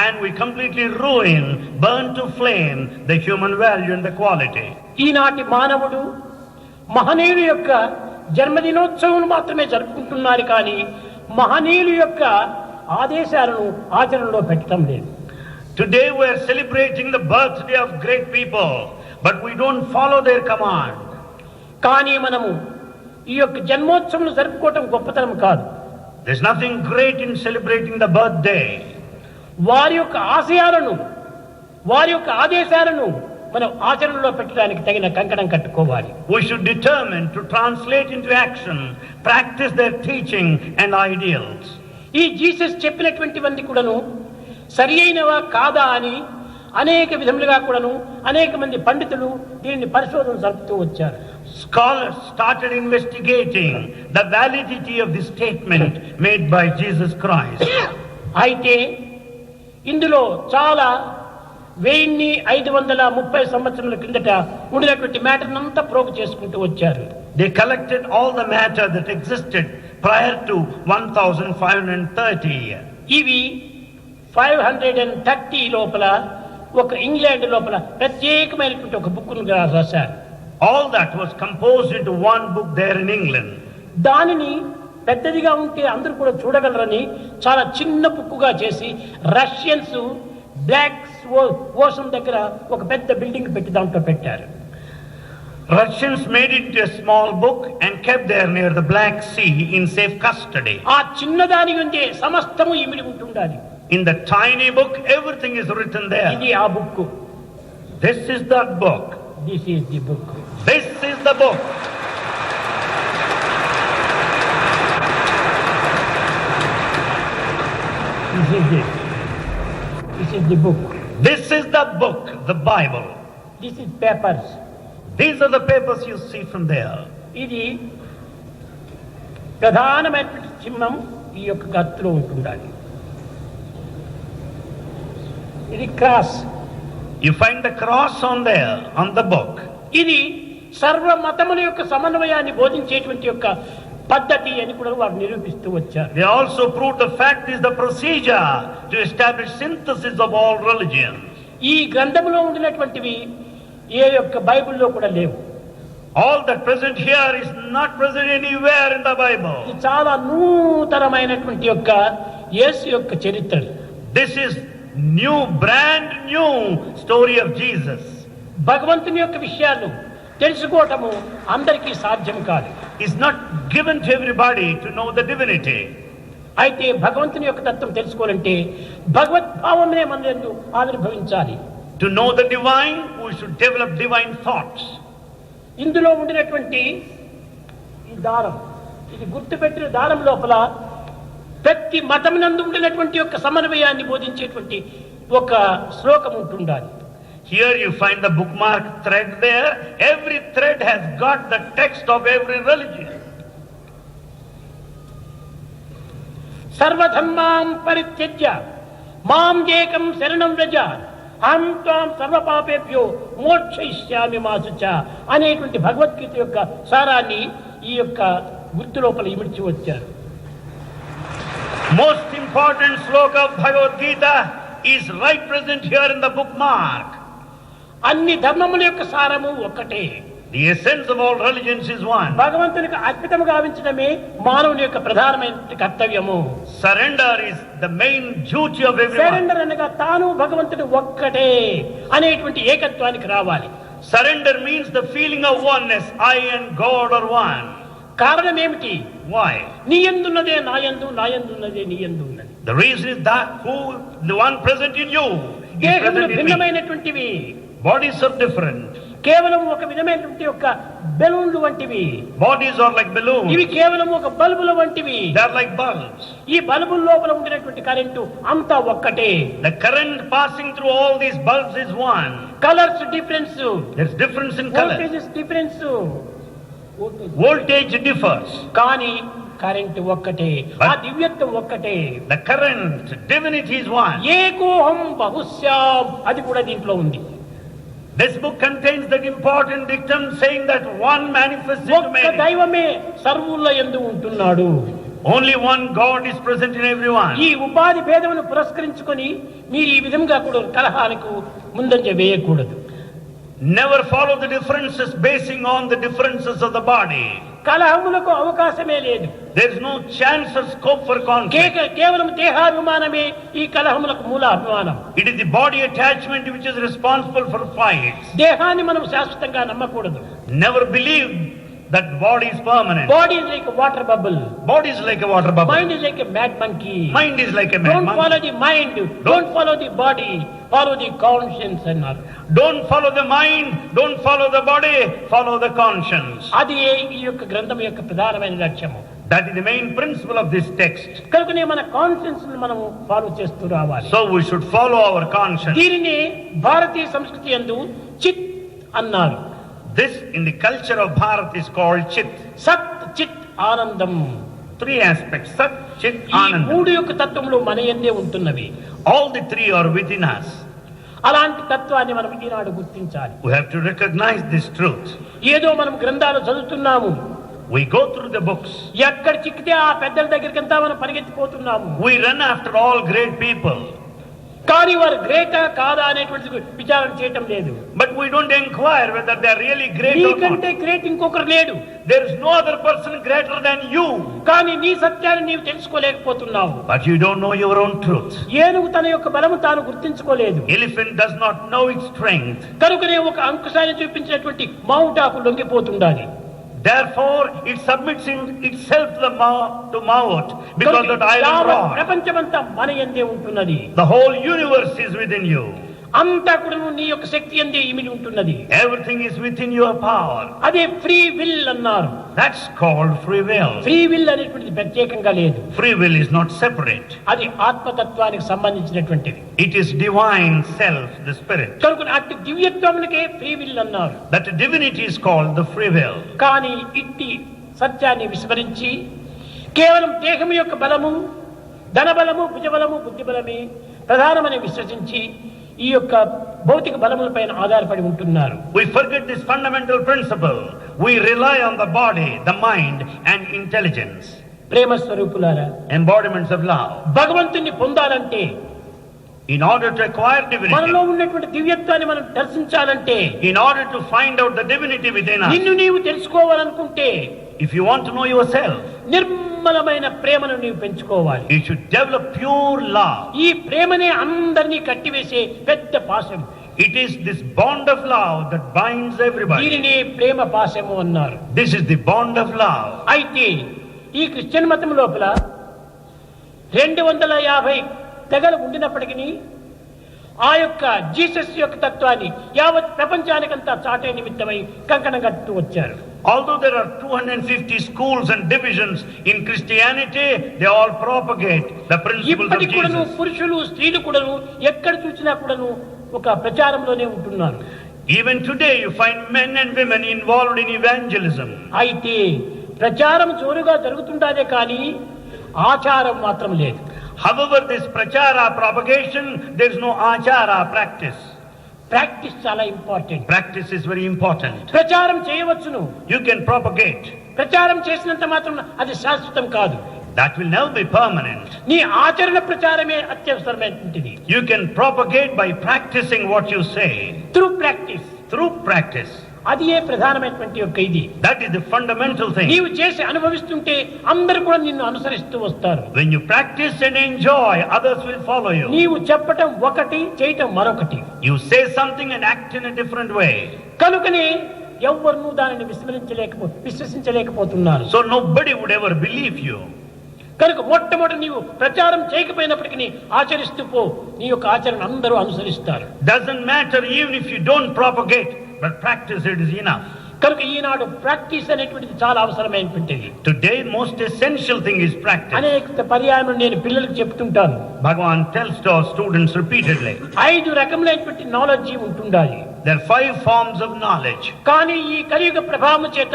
and we completely ruin, burn to flame the human value and the quality. ఈనాటి మానవుడు మహనీయుల యొక్క జన్మదినోత్సవం మాత్రమే జరుపుకుంటున్నారు కానీ మహనీయుల యొక్క ఆదేశాలను ఆచరణలో పెట్టడం లేదు. Today we are celebrating the birthday of great people, but we don't follow their command. కానీ మనము ఈ యొక్క జన్మోత్సవం జరుపుకోవటం గొప్పతనం కాదు. There's nothing great in celebrating the birthday. వారి యొక్క ఆశయాలను వారి యొక్క ఆదేశాలను మనం ఆచరణలో పెట్టడానికి తగిన కంకణం కట్టుకోవాలి. We should determine to translate into action, practice their teaching and ideals. ఈ జీసస్ చెప్పినటువంటివన్నీ కూడాను సరి అయినవా కాదా అని అనేక విధములుగా కూడాను అనేక మంది పండితులు దీనిని పరిశోధన జరుపుతూ వచ్చారు. Scholars started investigating the validity of this statement made by Jesus Christ. అయితే ఇందులో చాలా 1530 సంవత్సరాల కిందట ఉండినటువంటి మ్యాటర్ అంతా ప్రోగు చేసుకుంటూ వచ్చారు. They collected all the matter that existed prior to 1530. ఇవి 530 లోపల ఒక ఇంగ్లాండ్ లోపల ప్రత్యేకమైనటువంటి ఒక బుక్ రాశారు. All that was composed into one book there in England. దానిని పెద్దదిగా ఉంటే అందరూ కూడా చూడగలరని చాలా చిన్న బుక్కుగా చేసి రష్యన్స్ బ్లాక్ ఓషన్ దగ్గర ఒక పెద్ద బిల్డింగ్ పెట్టి దాంట్లో పెట్టారు. Russians made it a small book and kept there near the Black Sea in safe custody. ఆ చిన్నదాని ఉండే సమస్తము ఇమిడి ఉంటుండాలి. In the tiny book, everything is written there. ఇది ఆ book. This is that book. This is the book. This is the book. This is the book. This is the book, the Bible. This is papers. These are the papers you see from there. ఇది ప్రధానమైనటువంటి చిహ్నం ఈ యొక్క గత్తులో ఉంటుండాలి. ఇది cross. You find the cross on there, on the book. ఇది సర్వ మతముల యొక్క సమన్వయాన్ని బోధించేటువంటి యొక్క పద్ధతి అని కూడా వారు నిరూపిస్తూ వచ్చారు. They also proved the fact is the procedure to establish synthesis of all religions. ఈ గ్రంథములో ఉండినటువంటివి ఏ యొక్క బైబిల్లో కూడా లేవు. All that present here is not present anywhere in the Bible. ఇది చాలా నూతనమైనటువంటి యొక్క యేసు యొక్క చరిత్ర. This is new, brand new story of Jesus. భగవంతుని యొక్క విషయాలు తెలుసుకోవటము అందరికీ సాధ్యం కాదు. It's not given to everybody to know the divinity. అయితే భగవంతుని యొక్క తత్వం తెలుసుకోవాలంటే భగవద్భావమే మనలో ఆవిర్భవించాలి. To know the divine, we should develop divine thoughts. ఇందులో ఉండినటువంటి ఈ దారం, ఇది గుర్తుపెట్టిన దారం లోపల ప్రతి మతమునందు ఉండినటువంటి యొక్క సమన్వయాన్ని బోధించేటువంటి ఒక శ్లోకం ఉంటుండాలి. Here you find the bookmark thread there. Every thread has got the text of every religion. సర్వధర్మాం పరిత్యజ్య మాం ఏకం శరణం వ్రజ అహం త్వాం సర్వపాపేభ్యో మోక్షయిష్యామి మా శుచ అనేటువంటి భగవద్గీత యొక్క సారాన్ని ఈ యొక్క గుర్తు లోపల ఇమిడ్చి వచ్చారు. Most important sloka of Bhagavad Gita is right present here in the bookmark. అన్ని ధర్మముల యొక్క సారము ఒక్కటే. The essence of all religions is one. భగవంతునికి అర్పితము గావించడమే మానవుని యొక్క ప్రధానమైన కర్తవ్యము. Surrender is the main duty of everyone. Surrender అనగా తాను భగవంతుడు ఒక్కటే అనేటువంటి ఏకత్వానికి రావాలి. Surrender means the feeling of oneness. I and God are one. కారణం ఏమిటి? Why? నీ యందున్నదే నా యందు, నా యందున్నదే నీ యందు ఉన్నది. The reason is that the one present in you is దేహములు present in me. భిన్నమైనటువంటివి. Bodies are different. కేవలం ఒక విధమైనటువంటి యొక్క బెలూన్లు వంటివి. Bodies are like balloons. ఇవి కేవలం ఒక బల్బుల వంటివి. They are like bulbs. ఈ బల్బుల లోపల ఉండినటువంటి కరెంటు అంతా ఒక్కటే. The current passing through all these bulbs is one. Colours difference, There's difference in color. Voltages difference, Voltage differs. కానీ కరెంటు ఒక్కటే, ఆ దివ్యత్వం ఒక్కటే. The current, divinity is one. ఏకోహం బహుశ్యాం అది కూడా దీంట్లో ఉంది. This book contains that important dictum saying that one manifests into ఒక్క many. దైవమే సర్వుల యందు ఉంటున్నాడు. Only one God is present in everyone. ఈ ఉపాధి భేదమును పురస్కరించుకొని మీరు ఈ విధంగా కూడా కలహాలకు ముందంజ వేయకూడదు. Never follow the differences basing on the differences of the body. కలహములకు అవకాశమే లేదు. There is no chance or scope for conflict. కేవలం దేహాభిమానమే ఈ కలహములకు మూల అభిమానం. It is the body attachment which is responsible for fights. దేహాన్ని మనం శాశ్వతంగా నమ్మకూడదు. Never believe that body is permanent. Body is like a water bubble. Body is like a water bubble. Mind is like a mad monkey. Mind is like a mad Don't monkey. follow the mind. Don't follow the body. Follow the conscience అన్నారు. Don't follow the mind. Don't follow the body. Follow the conscience. అది ఈ యొక్క గ్రంథం యొక్క ప్రధానమైన లక్ష్యము. That is the main principle of this text. కనుకనే మన కాన్షియన్స్ మనం ఫాలో చేస్తూ రావాలి. So we should follow our conscience. దీనిని భారతీయ సంస్కృతి యందు చిత్ అన్నారు. This in the culture of Bharat is called Chit. సత్ చిత్ ఆనందం. Three aspects: Sat, Chit, ఈ Ananda. మూడు యొక్క తత్వములు మన యందే ఉంటున్నవి. All the three are within us. అలాంటి తత్వాన్ని మనం ఈనాడు గుర్తించాలి. We have to recognize this truth. ఏదో మనం గ్రంథాలు చదువుతున్నాము, We go through the books. ఎక్కడ చిక్కితే ఆ పెద్దల దగ్గరికంతా మనం పరిగెత్తిపోతున్నాము. We run after all great people. కానీ వారు గ్రేటా కాదా అనేటువంటి విచారణ చేయటం లేదు. But we don't inquire whether they are really great or నీకంటే not. గ్రేట్ ఇంకొకరు లేడు. There is no other person greater than you. కానీ నీ సత్యాన్ని నీవు తెలుసుకోలేకపోతున్నావు. But you don't know your own truth. ఏనుగు తన యొక్క బలము తాను గుర్తించుకోలేదు. Elephant does not know its strength. కనుకనే ఒక అంకుశాన్ని చూపించినటువంటి మావుటాకు లొంగిపోతుండాలి. Therefore, it submits itself to Maut because that iron rod. ప్రపంచమంతా మన యందే ఉంటున్నది. The whole universe is within you. అంతా కూడా నీ యొక్క శక్తి యందే ఇమిడి ఉంటున్నది. Everything is within your power. అదే ఫ్రీ విల్ అన్నారు. That's called free will. Free will అనేటువంటిది ప్రత్యేకంగా లేదు. Free will is not separate. అది ఆత్మతత్వానికి సంబంధించినటువంటిది. It is divine self, the spirit. కనుక అట్టి దివ్యత్వమునకే ఫ్రీ విల్ అన్నారు. That divinity is called the free will. కానీ ఇట్టి సత్యాన్ని విస్మరించి కేవలం దేహం యొక్క బలము, ధనబలము, భుజబలము, బుద్ధిబలమే ప్రధానమని విశ్వసించి ఈ యొక్క భౌతిక బలములపైన ఆధారపడి ఉంటున్నారు. We forget this fundamental principle. We rely on the body, the mind and intelligence. ప్రేమ స్వరూపులారా, Embodiments of love. భగవంతుని పొందాలంటే, In order to acquire మనలో divinity, ఉన్నటువంటి దివ్యత్వాన్ని మనం దర్శించాలంటే, in order to find out the divinity within us, నిన్ను నీవు తెలుసుకోవాలనుకుంటే if you want to know yourself, నిర్మలమైన ప్రేమను నీవు పెంచుకోవాలి. you should develop pure love. ఈ ప్రేమనే అందరినీ కట్టివేసే పెద్ద పాశం. It is this bond of love that binds everybody. దీనినే ప్రేమ పాశము అన్నారు. This is the bond of love. అయితే ఈ క్రిస్టియన్ మతం లోపల 250 తెగలు ఉండినప్పటికీ ఆ యొక్క జీసస్ యొక్క తత్వాన్ని యావత్ ప్రపంచానికంతా చాటే నిమిత్తమై కంకణం కట్టుతూ వచ్చారు. Although there are 250 schools and divisions in Christianity, they all propagate the principles of ఇప్పటికి కూడాను Jesus. పురుషులు స్త్రీలు కూడాను ఎక్కడ చూసినా కూడాను ఒక ప్రచారంలోనే ఉంటున్నారు. Even today you find men and women involved in evangelism. అయితే ప్రచారం జోరుగా జరుగుతుంటాదే కానీ ఆచారం మాత్రం లేదు. However, this prachara propagation, there is no achara practice. Practice చాలా important. Practice is very important. ప్రచారం చేయవచ్చును. You can propagate. ప్రచారం చేసినంత మాత్రం అది శాశ్వతం కాదు. That will never be permanent. నీ ఆచరణ ప్రచారమే అత్యవసరమైనటువంటిది. You can propagate by practicing what you say. Through practice. Through practice. అది ఏ ప్రధానమైనటువంటి యొక్క ఇది. That is the fundamental thing. నీవు చేసి అనుభవిస్తుంటే అందరూ కూడా నిన్ను అనుసరిస్తూ వస్తారు. When you practice and enjoy, others will follow you. నీవు చెప్పటం ఒకటి, చేయటం మరొకటి. You say something and act in a different way. కనుకనే ఎవ్వరూ దానిని విశ్వసించలేకపోతున్నారు. So nobody would ever believe you. కనుక మొట్టమొదటి నీవు ప్రచారం చేయకపోయినప్పటికీ ఆచరిస్తూ పో, నీ యొక్క ఆచరణ అందరూ అనుసరిస్తారు. Doesn't matter even if you don't propagate, but practice it is enough. కనుక ఈనాడు ప్రాక్టీస్ అనేటువంటిది చాలా అవసరమైనటువంటిది. Today most essential thing is practice. అనేక పర్యాయం నేను పిల్లలకు చెప్తుంటాను. Bhagavan tells to our students repeatedly. 5 రకములైనటువంటి నాలెడ్జ్ ఉంటుండాలి. There are 5 forms of knowledge. కానీ ఈ కలియుగ ప్రభావం చేత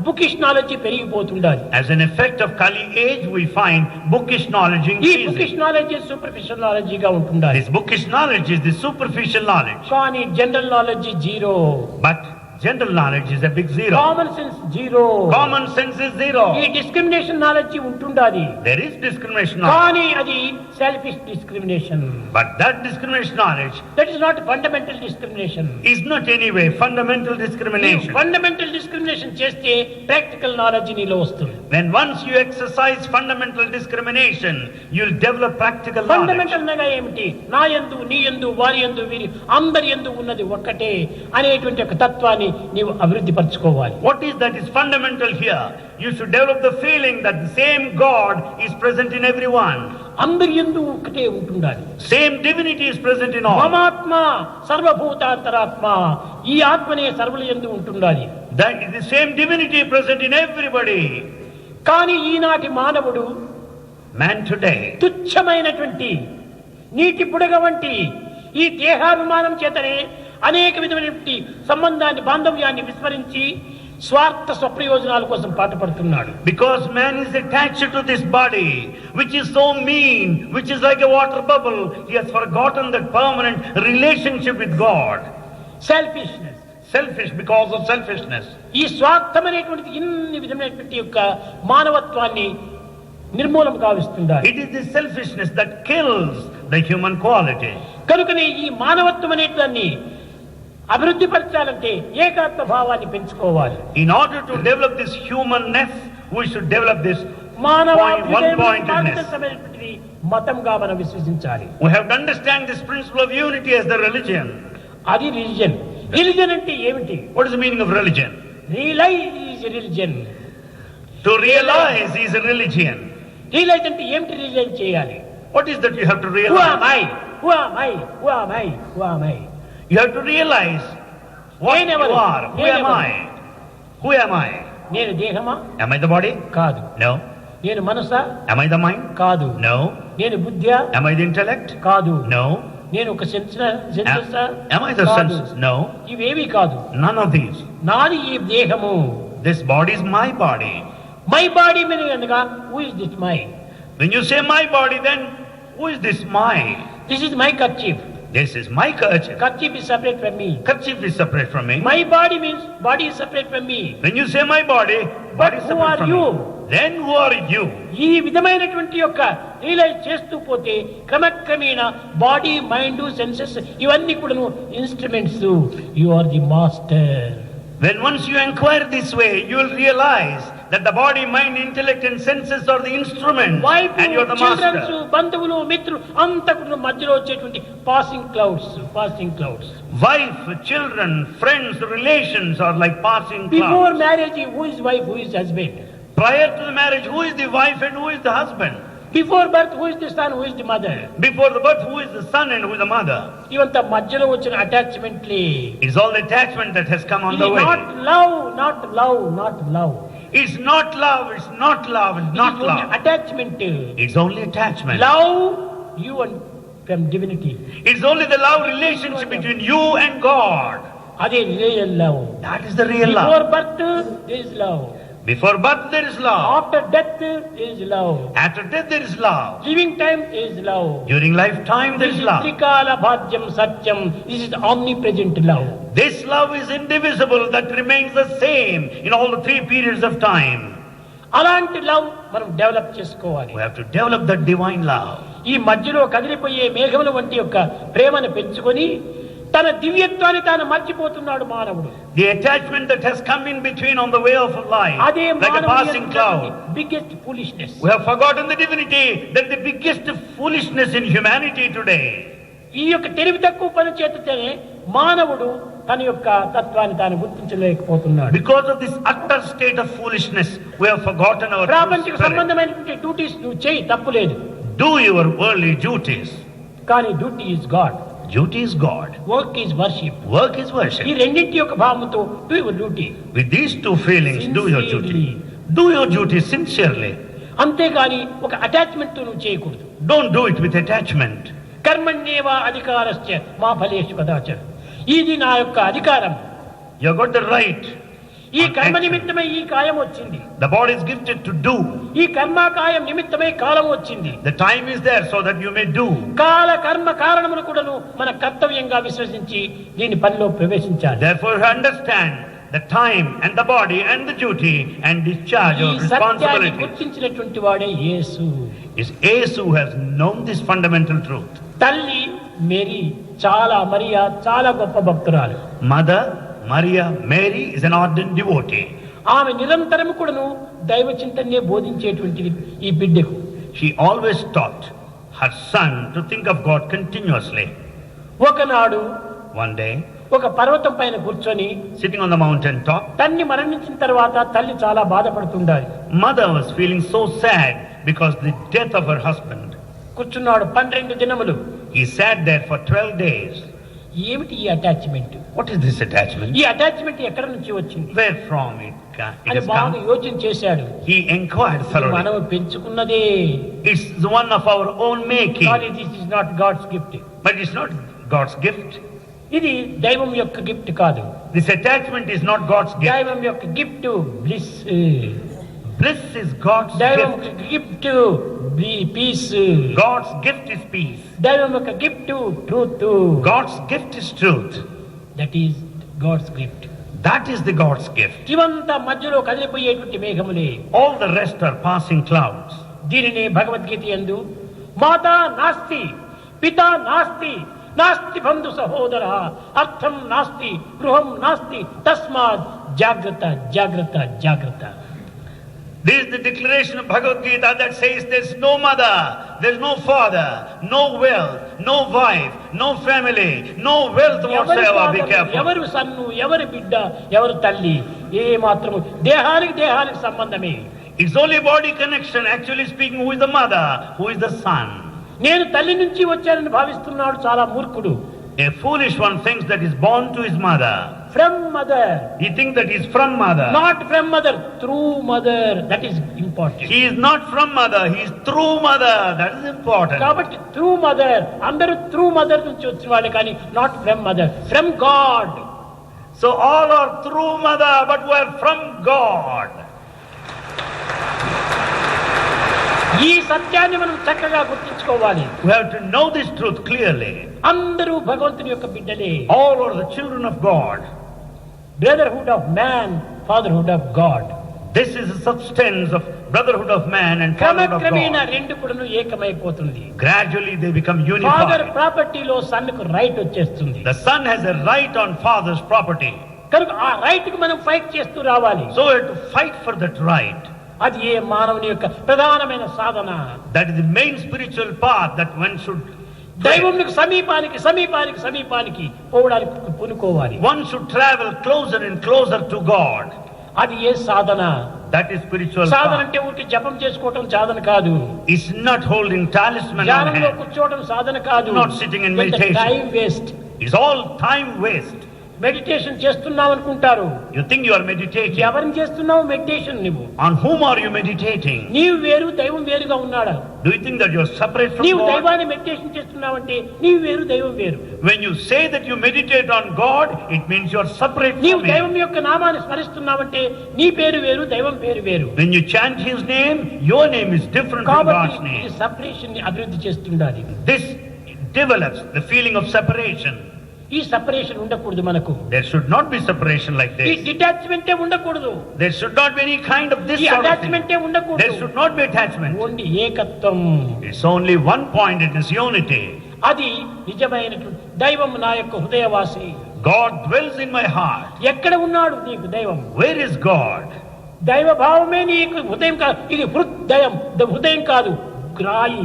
బుకిష్ నాలెడ్జ్ పెరిగిపోతుండాలి. As an effect of Kali age, we find bookish knowledge ఈ bookish increasing. Knowledge superficial knowledge గా ఉంటుండాలి. This bookish knowledge is the superficial knowledge. కానీ general knowledge zero. But General knowledge is a big zero. Common sense zero. Common sense is zero. ఈ discrimination knowledge ఉంటుండాలి. There is discrimination knowledge. కానీ అది selfish discrimination. But that discrimination knowledge that is not fundamental discrimination. is not anyway fundamental discrimination. Fundamental discrimination చేస్తే practical knowledge నీలో వస్తుంది. When once you exercise fundamental discrimination, you'll develop practical knowledge. Fundamental అనగా ఏమిటి? నా యందు, నీ యందు, వారి యందు, వీరి అందరి యందు ఉన్నది ఒక్కటే అనేటువంటి ఒక తత్వాన్ని నీవు అభివృద్ధి పరచుకోవాలి. What is that is fundamental here? You should develop the feeling that the same God is present in everyone. అందరి యందు ఒక్కటే ఉంటుండాలి. Same divinity is present in all. మమాత్మ సర్వభూతాంతరాత్మ, ఈ ఆత్మనే సర్వుల యందు ఉంటుండాలి. That is the same divinity present in everybody. కానీ ఈనాటి మానవుడు Man today, తుచ్చమైనటువంటి నీటి బుడగ వంటి ఈ దేహాభిమానం చేతనే అనేక విధమైనటువంటి సంబంధాన్ని, బాంధవ్యాన్ని విస్మరించి స్వార్థ స్వప్రయోజనాల కోసం పాటుపడుతున్నాడు. because man is attached to this body, which is so mean, which is like a water bubble, he has forgotten that permanent relationship with God. Selfishness. Selfish because of selfishness. ఈ స్వార్థం అనేటువంటిది ఇన్ని విధమైనటువంటి యొక్క మానవత్వాన్ని నిర్మూలం కావిస్తుండాలి. It is the selfishness that kills the human quality. కనుకనే ఈ మానవత్వం అనేదాన్ని అభివృద్ధి పరచాలంటే ఏకాత్మ భావాన్ని పెంచుకోవాలి. In order to develop this humanness, we should develop this one-pointedness మతంగా మనం విశ్వసించాలి. We have to understand this principle of unity as the religion. అది రిలిజన్. రిలిజన్ అంటే ఏమిటి? What is the meaning of religion? Realize is religion. To realize is a religion. Realize అంటే ఏమిటి? Realise చేయాలి. What is that you have to Who realize? am I? Who am I? Who am I? Who am I? You have to realize what you Nenevaru. are. Who am I? Who am I? నేను దేహమా? Am I the body? కాదు. No. నేను మనసా? Am I the mind? కాదు. No. నేను బుద్ధ్యా? Am I the intellect? కాదు. No. నేను ఒక సెన్సెసా? Am I the కాదు. senses? No. ఇవేవి కాదు. None of these. నాది ఈ దేహము. This body is my body. My body మీద అనగా who is this my? When you say my body, then who is this my? This is my kerchief. This is my kerchief. Kerchief is separate from me. Kerchief is separate from me. My body means body is separate from me. When you say my body, body is who separate are from you? me. Then who are you? ఈ విధమైనటువంటి యొక్క realise చేస్తూ పోతే క్రమక్రమేణా body, mind, senses ఇవన్నీ కూడా instruments. You are the master. When once you inquire this way, you will realize that the body, mind, intellect and senses are the instruments wife, and you are the childrens, master. బంధువులు, మిత్రులు అంతా కూడా మధ్యలో వచ్చేటువంటి passing clouds. Wife, children, friends, relations are like passing before clouds. Marriage who is wife, who is husband? Prior to the marriage, who is the wife and who is the husband? Before birth who is the son, who is the mother? Before the birth, who is the son and who is the mother? ఇవంతా మధ్యలో వచ్చిన అటాచ్మెంట్లే. It's all the attachment that has come on ఇది the way. Not love, not love, not love. It's not love, it's not love, it's not love. Attachment. It's only attachment. Love you and from divinity. It's only the love relationship between you and God. అదే real love. That is the real before love. Birth there is love. Before birth there is love. After death there is love. After death there is love. Living time there is love. During lifetime there is love. త్రికాల భాజ్యం సత్యం. This is omnipresent love. This love is indivisible, that remains the same in all the 3 periods of time. అలాంటి love మనం develop చేసుకోవాలి. We have to develop that divine love. ఈ మధ్యలో కదిలిపోయే మేఘముల వంటి యొక్క ప్రేమను పెంచుకొని తన దివ్యత్వాన్ని తాను మర్చిపోతున్నాడు మానవుడు. The attachment that has come in between on the way of life, అదే like a passing cloud. Biggest foolishness. We have forgotten the divinity, that the biggest foolishness in humanity today. ఈ యొక్క తెలివి తక్కువ పని చేతనే మానవుడు తన యొక్క తత్వాన్ని తాను గుర్తించలేకపోతున్నాడు. Because of this utter state of foolishness, we have forgotten our true ప్రాపంచిక spirit. సంబంధమైనటువంటి డ్యూటీస్ నువ్వు చేయి, తప్పులేదు. Do your worldly duties. కానీ duty is God. Duty is God. Work is worship. Work is ఈ worship. రెండింటి యొక్క భావంతో do your duty. With these 2 feelings, do your duty. Do your duty sincerely. అంతేగాని ఒక అటాచ్మెంట్ తో నువ్వు చేయకూడదు. Don't do it with attachment. కర్మణ్యేవ అధికారస్య మా ఫలేషు కదాచన. ఇది నా యొక్క అధికారం. You have got the right. ఈ కర్మ నిమిత్తమై ఈ కాయం వచ్చింది. The body is gifted to do. ఈ కర్మకాయం నిమిత్తమై కాలం వచ్చింది. The time is there so that you may do. కాల కర్మ కారణములు కూడాను మన కర్తవ్యంగా విశ్వసించి దీని పనిలో ప్రవేశించాలి. Therefore understand the time and the body and the duty and discharge ఈ of సత్యాన్ని responsibilities. గుర్తించినటువంటి వాడే యేసు. It's Yesu who has known this fundamental truth. తల్లి మేరీ మరియా చాలా గొప్ప భక్తురాలు. Mother Maria Mary is an ardent devotee. ఆమె నిరంతరము కూడాను దైవ చింతనే బోధించేటువంటిది ఈ బిడ్డకు. She always taught her son to think of God continuously. ఒకనాడు One day, ఒక పర్వతం పైన కూర్చొని sitting on the mountain top, తల్లి మరణించిన తర్వాత తల్లి చాలా బాధపడుతుండాలి. mother was feeling so sad because the death of her husband. కూర్చున్నాడు 12 దినములు. He sat there for 12 days. ఏమిటి ఈ attachment? What is this attachment? ఈ అటాచ్మెంట్ ఎక్కడి నుంచి వచ్చింది Where from it అని has బాగా come? యోచన చేశాడు. He inquired thoroughly. మనం పెంచుకున్నదే, It's one of our own making, కానీ this is not God's gift. but it's not God's gift. ఇది దైవం యొక్క గిఫ్ట్ కాదు. This attachment is not God's gift. దైవం యొక్క gift bliss. Bliss is God's దైవం gift. యొక్క gift peace. God's gift is peace. దైవం యొక్క gift truth. God's gift is truth. That is God's gift. That is the God's gift. ఇవంతా మధ్యలో కదిలిపోయేటువంటి మేఘములే. All the rest are passing clouds. దీనిని భగవద్గీత యందు మాతా నాస్తి పితా నాస్తి నాస్తి బంధు సహోదర అర్థం నాస్తి గృహం నాస్తి తస్మాత్ జాగ్రత్త జాగ్రత్త జాగ్రత్త. This is the declaration of Bhagavad Gita that says there's no mother, there's no father, no wealth, no wife, no family, no wealth whatsoever. Be careful. ఎవరు సన్ను, ఎవరి బిడ్డ, ఎవరు తల్లి, ఏ మాత్రము దేహానికి సంబంధమే. It's only body connection. Actually speaking, who is the mother, who is the son? నేను తల్లి నుంచి వచ్చానని భావిస్తున్నాడు చాలా మూర్ఖుడు. A foolish one thinks that is born to his mother. From mother. He thinks that he is from mother. Not from mother, through mother. That is important. He is not from mother, he is through mother. That is important. కాబట్టి through mother, అందరూ through mother నుంచి వచ్చిన వాళ్ళే కానీ not from mother, from God. So all are through mother, but we are from God. ఈ సత్యాన్ని మనం చక్కగా గుర్తించుకోవాలి. We have to know this truth clearly. అందరూ భగవంతుని యొక్క బిడ్డలే. All are the children of God. Brotherhood of man, fatherhood of God. This is the substance of brotherhood of man and fatherhood of క్రమక్రమేణా God. రెండు కూడాను ఏకమైపోతుంది. Gradually they become father unified. ప్రాపర్టీలో సన్నుకు రైట్ వచ్చేస్తుంది. The son has a right on father's property. కనుక ఆ right కు మనం ఫైట్ చేస్తూ రావాలి. So we have to fight for that right. అది ఏ మానవుని యొక్క ప్రధానమైన సాధన. That is the main spiritual path that one should దైవమునికి సమీపానికి సమీపానికి సమీపానికి పోవడానికి పూనుకోవాలి. one should travel closer and closer to God. అది ఏ సాధన? That is spiritual Sadhana path. అంటే ఊరికి జపం చేసుకోవటం సాధన కాదు. It's not holding talisman on ధ్యానంలో hand. కూర్చోవడం సాధన కాదు. Not sitting in meditation. Time waste. It's all time waste. Meditation చేస్తున్నావు అనుకుంటారు. You think you are meditating. ఎవరిని చేస్తున్నావు మెడిటేషన్? నువ్వు On whom are you meditating? నీవు వేరు, దైవం వేరుగా ఉన్నాడా? Do you think that you are separate from నీవు God? దైవాన్ని మెడిటేషన్ చేస్తున్నావంటే నీవు వేరు, దైవం వేరు. When you say that you meditate on God, it means you are separate నీవు from దైవం Him. యొక్క నామాన్ని స్మరిస్తున్నావంటే నీ పేరు వేరు, దైవం పేరు వేరు. When you chant His name, your name is different from కాబట్టి God's ఈ name. సపరేషన్ ని అభివృద్ధి చేస్తుండాలి. This develops the feeling of separation. ఈ సపరేషన్ ఉండకూడదు మనకు. There should not be separation like ఈ this. డిటాచ్మెంటే ఉండకూడదు. There should not be any kind of this ఈ sort of thing. అటాచ్మెంటే ఉండకూడదు. There should not be attachment. Only ఏకత్వం. It's only one point, it is unity. అది నిజమైనటువంటి దైవం నా యొక్క హృదయవాసి. God dwells in my heart. ఎక్కడ ఉన్నాడు నీకు దైవం? Where is God? దైవ భావమే నీకు హృదయం కాదు. ఇది హృదయం, హృదయం కాదు, గ్రాయి.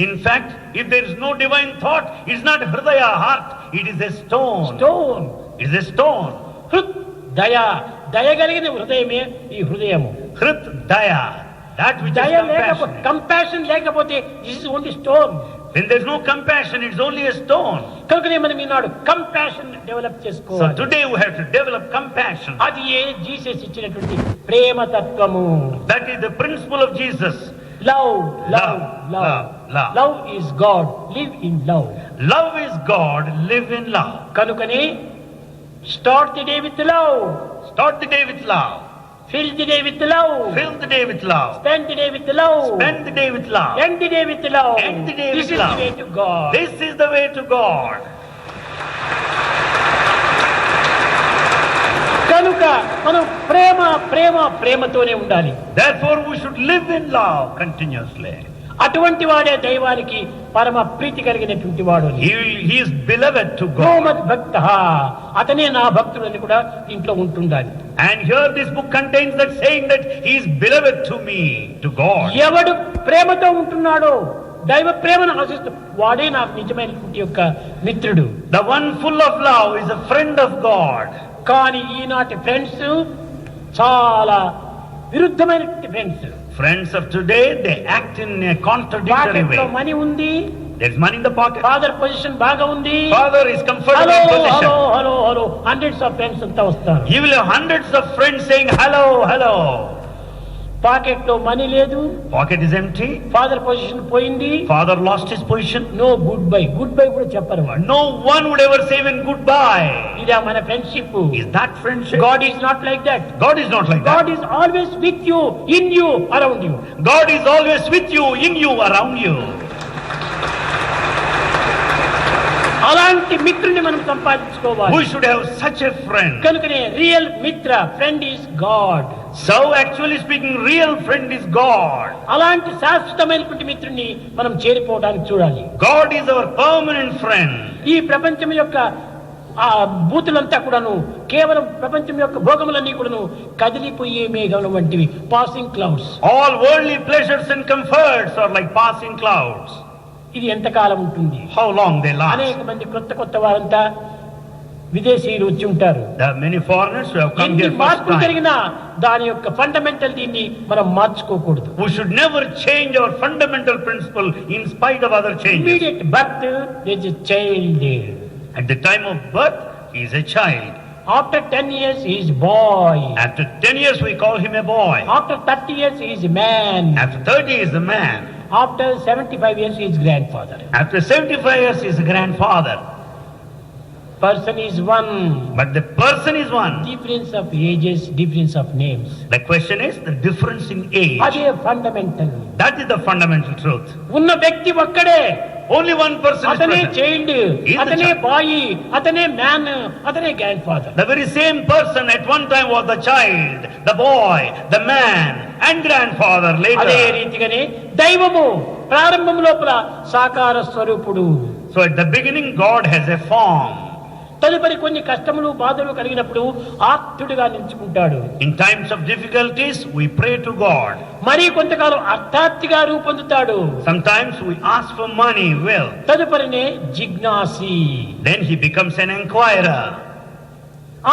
In fact, if there is no divine thought, it's not hridaya, heart, it is a stone. Stone. It is a stone. హృద్ దయ, దయగలిగిన హృదయమే ఈ హృదయము. Hrit daya, that which దయ is లేకపోతే, compassion. కంపాషన్ లేకపోతే this is only stone. When there is no compassion, it's only a stone. కనుకనే మనం ఈనాడు కంపాషన్ డెవలప్ So చేసుకోవాలి. today we have to develop compassion. అది ఏ జీసస్ ఇచ్చినటువంటి ప్రేమ తత్వము. That is the principle of Jesus. Love love Love, love love, love. Love is God, live in love. Love is God, live in love. కనుకనే start the day with love, Start the day with love. Fill the day with love, Fill the day with love. Spend the day with love, Spend the day with love. End the day with love. End the day this with is the love. Way to God. This is the way to God. కనుక మనం ప్రేమ ప్రేమ ప్రేమతోనే ఉండాలి. Therefore we should live in love continuously. అటువంటి వాడే దైవానికి పరమ ప్రీతి కలిగినటువంటి వాడు. He is beloved to God. గోమత్ భక్త, అతనే నా భక్తుడు అని కూడా ఇంట్లో ఉంటుండాలి. And here this book contains that saying that he is beloved to me, to God. ఎవడు ప్రేమతో ఉంటున్నాడో, దైవ ప్రేమను ఆశిస్తూ వాడే నాకు నిజమైనటువంటి యొక్క మిత్రుడు. The one full of love is a friend of God. కానీ ఈనాటి ఫ్రెండ్స్ చాలా విరుద్ధమైనటువంటి friends. Friends of today, they act in a contradictory పాకెట్లో way. మనీ ఉంది, There's money in the pocket. Father position బాగా ఉంది, Father is comfortable hello in position. Hello hello hello hundreds of friends అంతా వస్తారు. He will have hundreds of friends saying hello, hello. Pocket లో money లేదు, Pocket is empty. Father position పోయింది, Father lost his position. No good bye, good bye కూడా చెప్పరు వాళ్ళు. No one would ever say even goodbye. ఇదా మన friendship? Is that friendship? God is not like that. God is not like God that. Is always with you, in you, around you. God is always with you, in you, around you. అలాంటి మిత్రుని మనం సంపాదించుకోవాలి. We should have such a friend. కనుకనే real మిత్ర, friend is God. So actually speaking, real friend is God. అలాంటి శాశ్వతమైనటువంటి మిత్రుని మనం చేరిపోవడానికి చూడాలి. God is our permanent friend. ఈ ప్రపంచం యొక్క ఆ భూతులంతా కూడాను కేవలం ప్రపంచం యొక్క భోగములన్నీ కూడాను కదిలిపోయే మేఘం వంటివి, passing clouds. All worldly pleasures and comforts are like passing clouds. ఇది ఎంతకాలం ఉంటుంది? How long they last? అనేక మంది కొత్త వారంతా విదేశీయులు వచ్చి ఉంటారు. There are many foreigners who have come ఎన్ని here first మార్పులు time. జరిగినా దాని యొక్క ఫండమెంటల్ దీన్ని మనం మార్చుకోకూడదు. We should never change our fundamental principle in spite of other changes. Immediate birth there is a child. At the time of birth, he is a child. After 10 years he is boy. After 10 years, we call him a boy. After 30 years he is a man. After 30, he is a man. After 75 years he is grandfather. After 75 years, he is a grandfather. Person is one. But the person is one. Difference of ages, difference of names. The question is the difference in age. అదే fundamental. That is the fundamental truth. ఉన్న వ్యక్తి ఒక్కడే. Only one person is అతనే present. Child, He is the అతనే child. Bye, అతనే man, అతనే grand father. The very same person at one time was the child, the boy, the man, and grandfather అదే later. రీతిగానే దైవము ప్రారంభం లోపల సాకార స్వరూపుడు. So at the beginning, God has a form. తదుపరి కొన్ని కష్టములు బాధలు కలిగినప్పుడు ఆర్తుడిగా నిలుచుకుంటాడు. In times of difficulties, we pray to God. మరి కొంతకాలం అర్థాత్తిగా రూపొందుతాడు. Sometimes we ask for money, wealth. తదుపరినే జిజ్ఞాసి. Then he becomes an inquirer.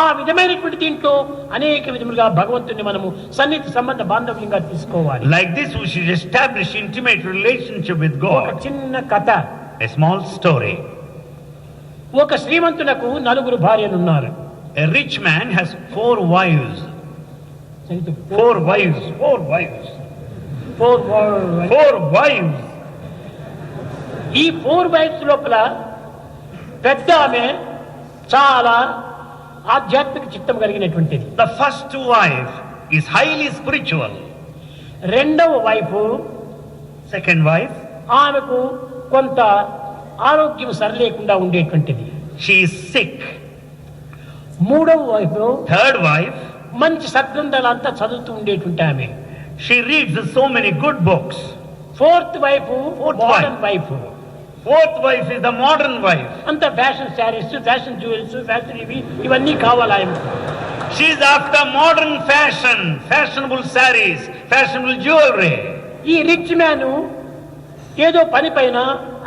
ఆ విధమైనటువంటి దీంట్లో అనేక విధములుగా భగవంతుని మనము సన్నిహిత సంబంధ బాంధవ్యంగా తీసుకోవాలి. Like this, we should establish intimate relationship with ఒక God. చిన్న కథ. A small story. ఒక శ్రీమంతునకు 4 భార్యలు ఉన్నారు. A rich man has 4 wives. 4 wives. 4 wives. 4 wives. ఈ 4 వైఫ్స్ లోపల పెద్ద ఆమె చాలా ఆధ్యాత్మిక చిత్తం కలిగినటువంటిది. The first wife is highly spiritual. రెండవ వైఫ్, Second wife, ఆమెకు కొంత ఆరోగ్యం సరిలేకుండా ఉండేటువంటిది. she is sick. మూడవ వైఫ్, Third wife, మంచి సద్గ్రంథాలంతా చదువుతూ ఉండేటువంటి ఆమె. she reads so many good books. Fourth wife, Fourth modern wife. Wife. Fourth wife is the modern wife. అంత fashion saris, fashion jewels, fashion ఇవన్నీ కావాలి ఆయనకు. She is after modern fashion, fashionable sarees, fashionable jewelry. ఈ rich man ఏదో పని పైన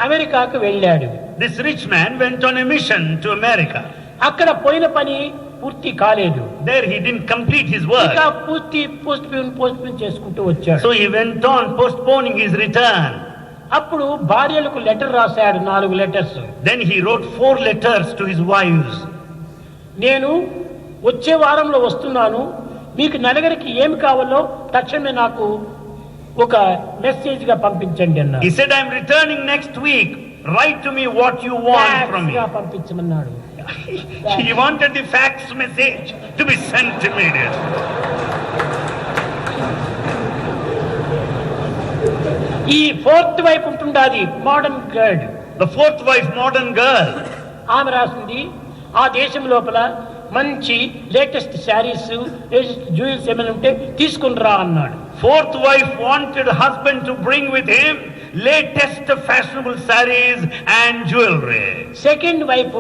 అమెరికాకు వెళ్ళాడు. This rich man went on a mission to America. అక్కడ పోయిన పని పూర్తి కాలేదు. There he didn't complete his work. ఇంకా పూర్తి పోస్ట్పోన్ చేసుకుంటూ వచ్చాడు. So he went on postponing his return. అప్పుడు భార్యలకు లెటర్ రాశాడు, 4 letters. Then he wrote 4 letters to his wives. నేను వచ్చే వారంలో వస్తున్నాను, మీకు నలుగురికి ఏమి కావాలో తక్షణమే నాకు ఒక మెసేజ్ గా పంపించండి అన్నాడు. He said, I'm returning next week. Write to me what you want from me. పంపించమన్నాడు. He wanted the fax message to be sent immediately. ఈ 4th వైఫ్ ఉంటుండాది, modern girl. The 4th wife, modern girl. ఆమె రాసింది, ఆ దేశం లోపల మంచి latest saris jewels ఏమైనా ఉంటే తీసుకుని రా అన్నాడు. Fourth wife wanted husband to bring with him latest fashionable sarees and jewelry. Second wife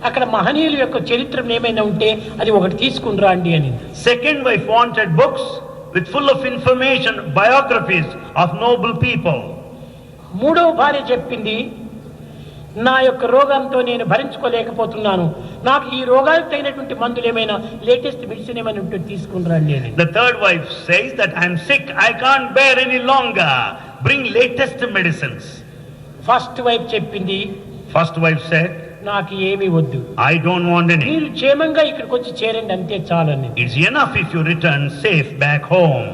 అక్కడ మహనీయుల యొక్క చరిత్ర ఏమైనా ఉంటే అది ఒకటి తీసుకుని రండి అని. Second wife wanted books with full of information, biographies of noble people. మూడవ భార్య చెప్పింది, నా యొక్క రోగంతో నేను భరించుకోలేకపోతున్నాను, నాకు ఈ రోగానికి తగినటువంటి మందులు ఏమైనా లేటెస్ట్ మెడిసిన్ ఏమైనా ఉంటే తీసుకుని రండి అని. The third wife says that I am sick, I can't bear any longer, bring latest medicines. First wife చెప్పింది, First wife said, నాకు ఏమీ వద్దు, I don't want any. మీరు క్షేమంగా ఇక్కడికి వచ్చి చేరండి అంతే చాలని. It's enough if you return safe back home.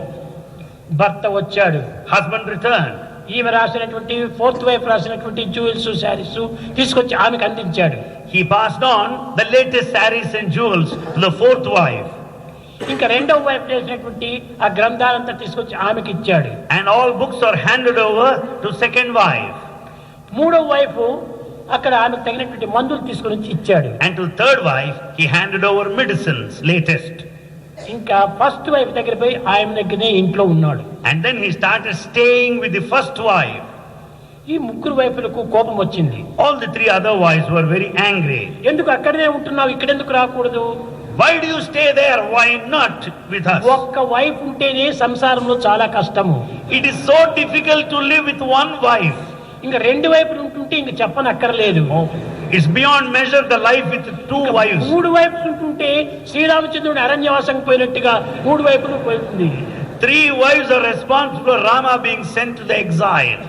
భర్త వచ్చాడు, Husband returned. ఈమె రాసినటువంటి ఫోర్త్ వైఫ్ రాసినటువంటి జ్యువెల్స్ శారీస్ తీసుకొచ్చి ఆమెకు అందించాడు. He passed on the latest sarees and jewels to the fourth wife. ఇంకా రెండవ వైఫ్ చేసినటువంటి ఆ గ్రంథాలంతా తీసుకొచ్చి ఆమెకి ఇచ్చాడు. And all books are handed over to second wife. మూడవ వైఫ్ అక్కడ ఆమెకు తగినటువంటి మందులు తీసుకొని వచ్చి ఇచ్చాడు. And to third wife he handed over medicines, latest. ఇంకా ఫస్ట్ వైఫ్ దగ్గర పోయి ఆయన దగ్గరనే ఇంట్లో ఉన్నాడు. And then he started staying with the first wife. ఈ ముగ్గురు వైపులకు కోపం వచ్చింది. All the three other wives were very angry. ఎందుకు అక్కడనే ఉంటున్నావు, ఇక్కడెందుకు రాకూడదు? Why do you stay there? Why not with us? ఒక్క వైఫ్ ఉంటేనే సంసారంలో చాలా కష్టము. It is so difficult to live with one wife. ఇంకా రెండు వైపులు ఉంటుంటే ఇంక చెప్పనక్కర్లేదు. It's beyond measure the life with two wives. మూడు వైపులు ఉంటుంటే శ్రీరామచంద్రుడు అరణ్యవాసం పోయినట్టుగా మూడు వైపులు పోయింది. Three wives are responsible for Rama being sent to the exile.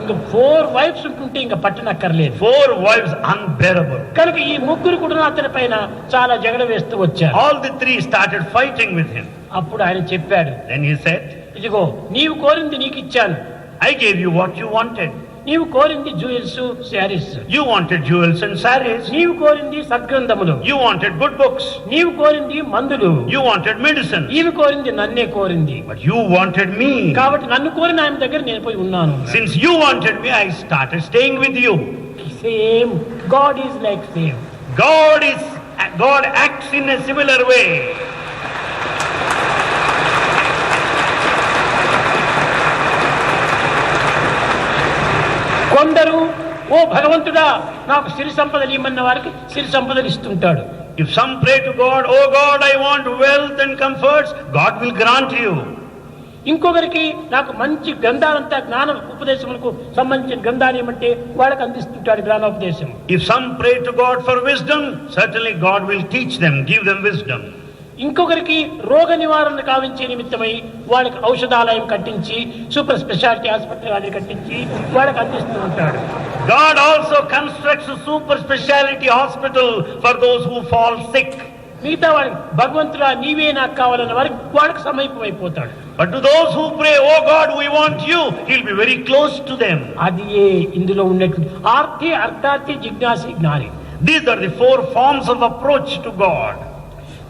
ఇంకా ఫోర్ వైఫ్స్ ఉంటుంటే ఇంకా పట్టనక్కర్లేదు. Four wives unbearable. కనుక ఈ ముగ్గురు కూడా అతని పైన చాలా జగడ వేస్తూ వచ్చారు. All the three started fighting with him. అప్పుడు ఆయన చెప్పాడు, Then he said, ఇదిగో నీవు కోరింది నీకు ఇచ్చాను, I gave you what you wanted. నీవు కోరింది jewels saris, You wanted jewels and sarees. నీవు కోరింది సద్గ్రంథములు, You wanted good books. నీవు కోరింది మందులు, You wanted medicine. ఈమె కోరింది నన్నే కోరింది. But you wanted me. కాబట్టి నన్ను కోరిన ఆయన దగ్గర నేను పోయి ఉన్నాను. Since you wanted me, I started staying with you. Same God is like same. God acts in a similar way. కొందరు ఓ భగవంతుడా నాకు సిరి సంపదలు ఇమ్మన్న వారికి సిరి సంపదలు ఇస్తుంటాడు. If some pray to God, oh God, I want wealth and comforts, God will grant you. ఇంకొకరికి నాకు మంచి గ్రంథాలంతా జ్ఞాన ఉపదేశములకు సంబంధించిన గ్రంథాలు ఏమంటే వాళ్ళకి అందిస్తుంటాడు జ్ఞానోపదేశం. If some pray to God for wisdom, certainly God will teach them, give them wisdom. ఇంకొకరికి రోగ నివారణ కావించే నిమిత్తమై వాళ్ళకి ఔషధాలయం కట్టించి సూపర్ స్పెషాలిటీ హాస్పిటల్ అది కట్టించి వాళ్ళకి అందిస్తూ ఉంటాడు. God also constructs a super speciality hospital for those who fall sick. మిగతా వాడికి భగవంతుడా నీవే నాకు కావాలన్న వారికి వాడికి సమీపం అయిపోతాడు. But to those who pray, oh God, we want you, he'll be very close to them. అది ఇందులో ఉన్నటువంటి ఆర్తి అర్థార్థి జిజ్ఞాసి జ్ఞాని. These are the four forms of approach to God.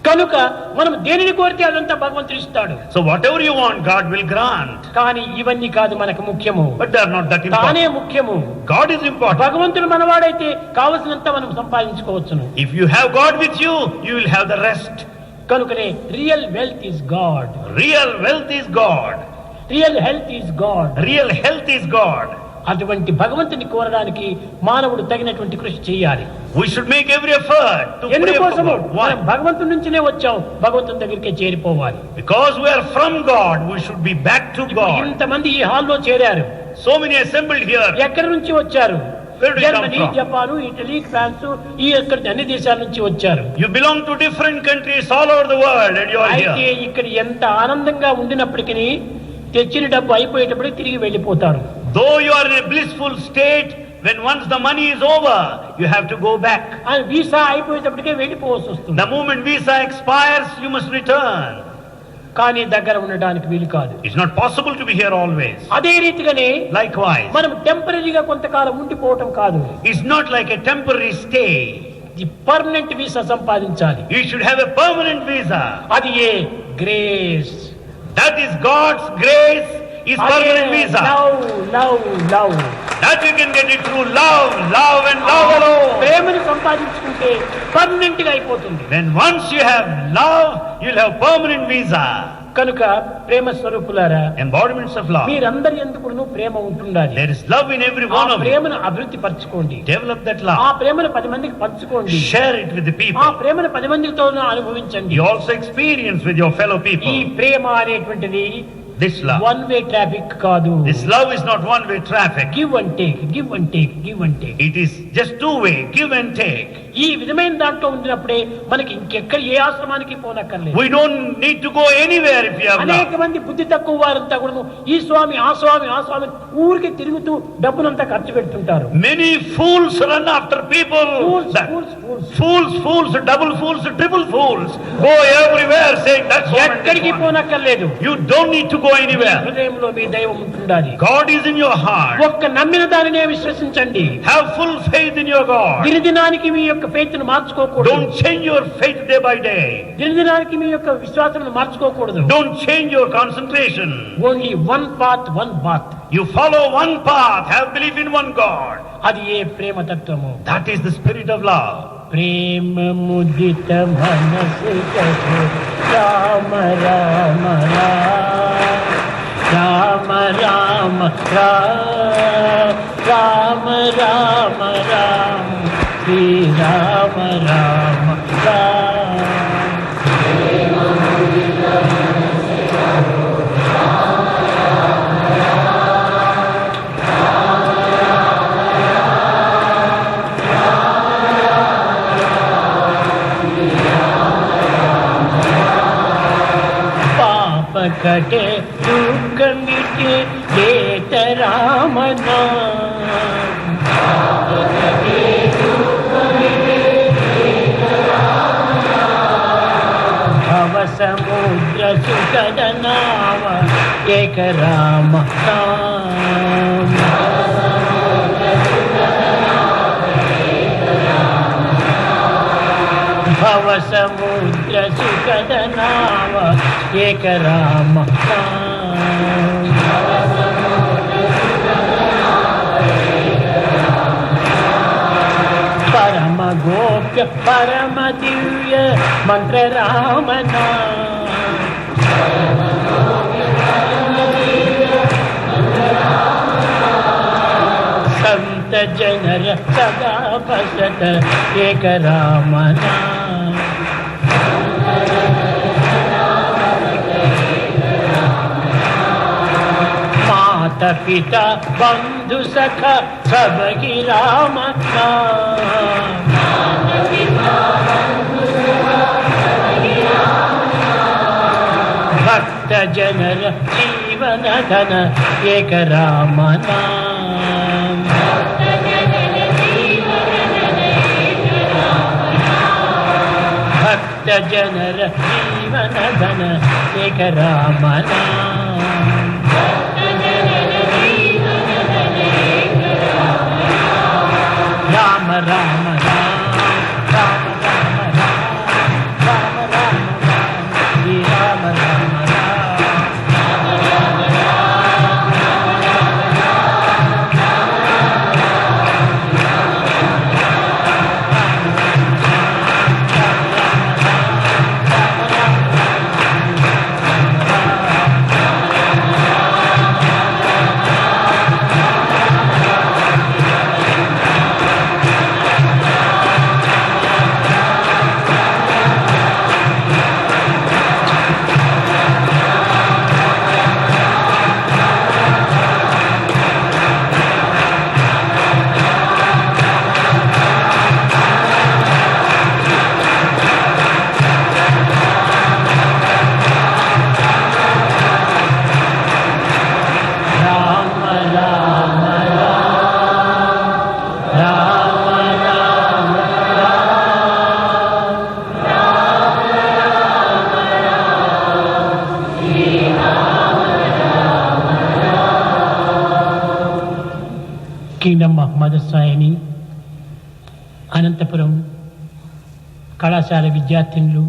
కనుక మనం దేనిని కోరితే అదంతా భగవంతుడు ఇస్తాడు. So whatever you want, God will grant. కానీ ఇవన్నీ కాదు మనకు ముఖ్యము. But they are not that తానే important. ముఖ్యము. God is important. భగవంతుడు మనవాడైతే కావలసినంత మనం సంపాదించుకోవచ్చును. If you have God with you, you will have the rest. కనుకనే real wealth is God, Real wealth is God. Real health is God. Real health is God. అటువంటి భగవంతుని కోరడానికి మానవుడు తగినటువంటి కృషి చేయాలి. We should make every effort to pray for ఎందుకోసము God. మనం Why? భగవంతుడి నుంచినే వచ్చాం, భగవంతుని దగ్గరికే చేరిపోవాలి. Because we are from God, we should be back to God. ఇంతమంది ఈ హాల్లో చేరారు, So many assembled here. ఎక్కడి నుంచి వచ్చారు? Where do you come Germany, from? Japan, Italy, France, ఈ ఎక్కడి అన్ని దేశాల నుంచి వచ్చారు. You belong to different countries all over the world and you are అయితే here. ఇక్కడ ఎంత ఆనందంగా ఉండినప్పటికీ తెచ్చిన డబ్బు అయిపోయేటప్పుడు తిరిగి వెళ్ళిపోతారు. Though you are in a blissful state, when once the money is over, you have to go back. ఆయన visa అయిపోయేటప్పటికే వెళ్ళిపోవాల్సి వస్తుంది. The moment visa expires, you must return. కానీ దగ్గర ఉండడానికి వీలు కాదు. It's not possible to be here always. అదే రీతిగానే Likewise, మనం టెంపరీగా కొంతకాలం ఉండిపోవటం కాదు, it's not like a temporary stay. ఈ పర్మనెంట్ వీసా సంపాదించాలి. You should have a permanent visa. అది ఏ grace. That is God's grace, is permanent visa. Love. That you can get it through love, love and love alone. ప్రేమను సంపాదించుకుంటే permanent గా అయిపోతుంది. Then once you have love, you'll have permanent visa. కనుక ప్రేమ స్వరూపులారా, Embodiments of love. మీరందరి ఎందుకు ప్రేమ ఉంటుండాలి. There is love in every ఆ one of you. ప్రేమను అభివృద్ధి పరచుకోండి. Develop that ఆ love. ప్రేమను 10 మందికి పంచుకోండి. Share it with the ఆ people. ప్రేమను 10 మందితో అనుభవించండి. You also experience with your fellow ఈ people. ప్రేమ అనేటువంటిది This love. One way traffic కాదు. This love is not one-way traffic. Give and take, give and take, give and take. It is just two-way, give and take. ఈ విధమైన దాంట్లో ఉండినప్పుడే మనకి ఇంకెక్కడ ఏ ఆశ్రమానికి పోనక్కర్లేదు. We don't need to go anywhere if you have అనేక love. మంది బుద్ధి తక్కువ వారంతా కూడా ఈ స్వామి ఆ స్వామి ఆ స్వామి ఊరికి తిరుగుతూ డబ్బునంతా ఖర్చు పెడుతుంటారు. Many fools run after people. Fools, That- fools, fools. Fools, fools, double fools, triple fools. Go everywhere saying that's one and ఎక్కడికి this one. పోనక్కర్లేదు. You don't need to go anywhere. హృదయంలో మీ దైవం ఉంటుండాలి. God is in your heart. ఒక్క నమ్మిన దానినే విశ్వసించండి. Have full faith in your God. దినదినానికి మీ యొక్క ఫెయిత్ ను మార్చుకోకూడదు. Don't change your faith day by day. దినదినానికి మీ యొక్క విశ్వాసం మార్చుకోకూడదు. Don't change your concentration. Only one path, one bath. You follow one path. Have belief in one God. అది ఏ ప్రేమ తత్వము. That is the spirit of love. ప్రేమ ముదిత మనసు కహో రామ రామ రామ రామ రామ రామ రామ శ్రీ రామ రామ రామ. పాప కటే దుఃఖ మిటే దేత రామ భవ సముద్ర సుఖద నామ ఏక రామ నామ. భవ సముద్ర సుఖద నామ ఏక రామ నామ. పరమ గోప్య పరమ దివ్య మంత్ర రామ నామ. సంత జనర సదా బసత ఏక రామ నామ. మాత పిత బంధు సఖ సబగి రామ నామ. భక్త జనర జీవన ధన ఏక రామ నామ. భక్త జనర జీవన ధన ఏక రామ నామ. Rama Rama Rama Rama Rama Rama Rama Rama Shri Rama Rama kingdom of mother సాయిని అనంతపురం కళాశాల విద్యార్థినులు,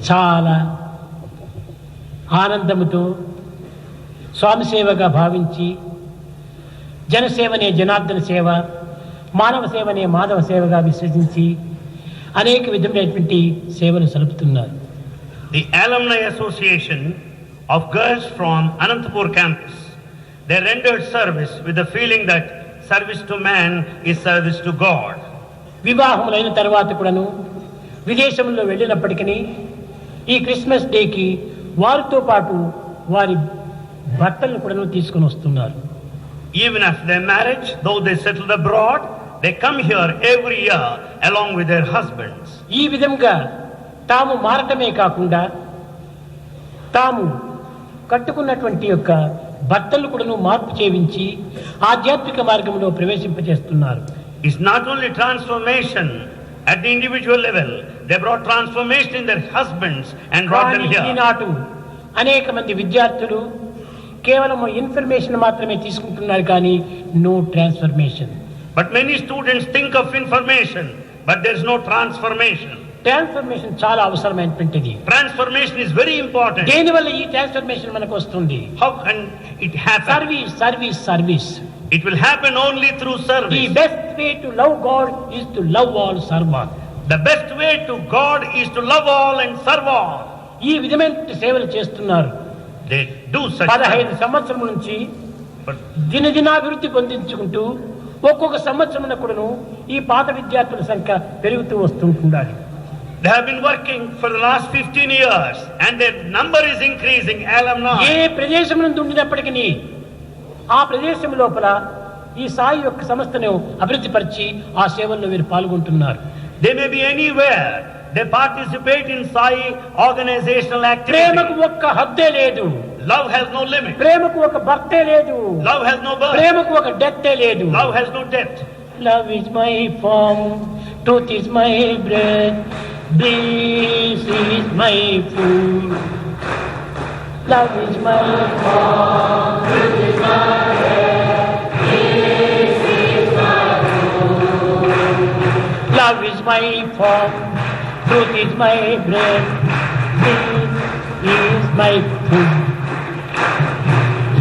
చాలా ఆనందముతో స్వామి సేవగా భావించి జనసేవనే జనార్దన సేవ, మానవ సేవనే మాధవ సేవగా విశ్వసించి అనేక విధమైనటువంటి సేవలు సలుపుతున్నారు. The Alumni Association of girls from Anantapur campus, they rendered service with the feeling that service to man is service to God. వివాహములైన తర్వాత కూడాను విదేశంలో వెళ్ళినప్పటికీ ఈ క్రిస్మస్ డేకి వారితో పాటు వారి భర్తలను కూడాను తీసుకుని వస్తున్నారు. Even after their marriage, though they settled abroad, they come here every year along with their husbands. ఈ విధంగా తాము మారటమే కాకుండా తాము కట్టుకున్నటువంటి యొక్క భర్తలు కూడాను మార్పు చేయించి ఆధ్యాత్మిక మార్గంలో ప్రవేశింపజేస్తున్నారు. It's not only transformation at the individual level, they brought transformation in their husbands and brought them here. ఈనాడు అనేక మంది విద్యార్థులు కేవలం ఇన్ఫర్మేషన్ మాత్రమే తీసుకుంటున్నారు, కానీ no transformation. But many students think of information, but there's no transformation. Transformation చాలా అవసరమైనటువంటిది. Transformation is very important. దేనివల్ల ఈ ట్రాన్స్ఫర్మేషన్ మనకు వస్తుంది? How can it happen? Service, service, service. It will happen only through The service. best way to love God is to love all, serve all. The best way to God is to love all and serve all. ఈ విధమైన సేవలు చేస్తున్నారు. They do such 15 సంవత్సరం నుంచి but దినదినాభివృద్ధి పొందించుకుంటూ ఒక్కొక్క సంవత్సరం కూడాను ఈ పాత విద్యార్థుల సంఖ్య పెరుగుతూ వస్తుంటున్నారు. they have been working for the last 15 years and their number is increasing. Alumni. ఏ ప్రదేశం నుండి ఉండినప్పటికీ ఆ ప్రదేశం లోపల ఈ సాయి యొక్క సంస్థను అభివృద్ధి పరిచి ఆ సేవల్లో వీరు పాల్గొంటున్నారు. They may be anywhere. They participate in Sai organizational activity. ప్రేమకు ఒక్క హద్దే లేదు. Love has no limit. ప్రేమకు ఒక బర్తే లేదు. Love has no birth. ప్రేమకు ఒక డెత్తే లేదు. Love has no death. Love is my form, truth is my breath, this is my food. Love is my form, truth is my breath, this is my food. Love is my form, truth is my breath, this is my food.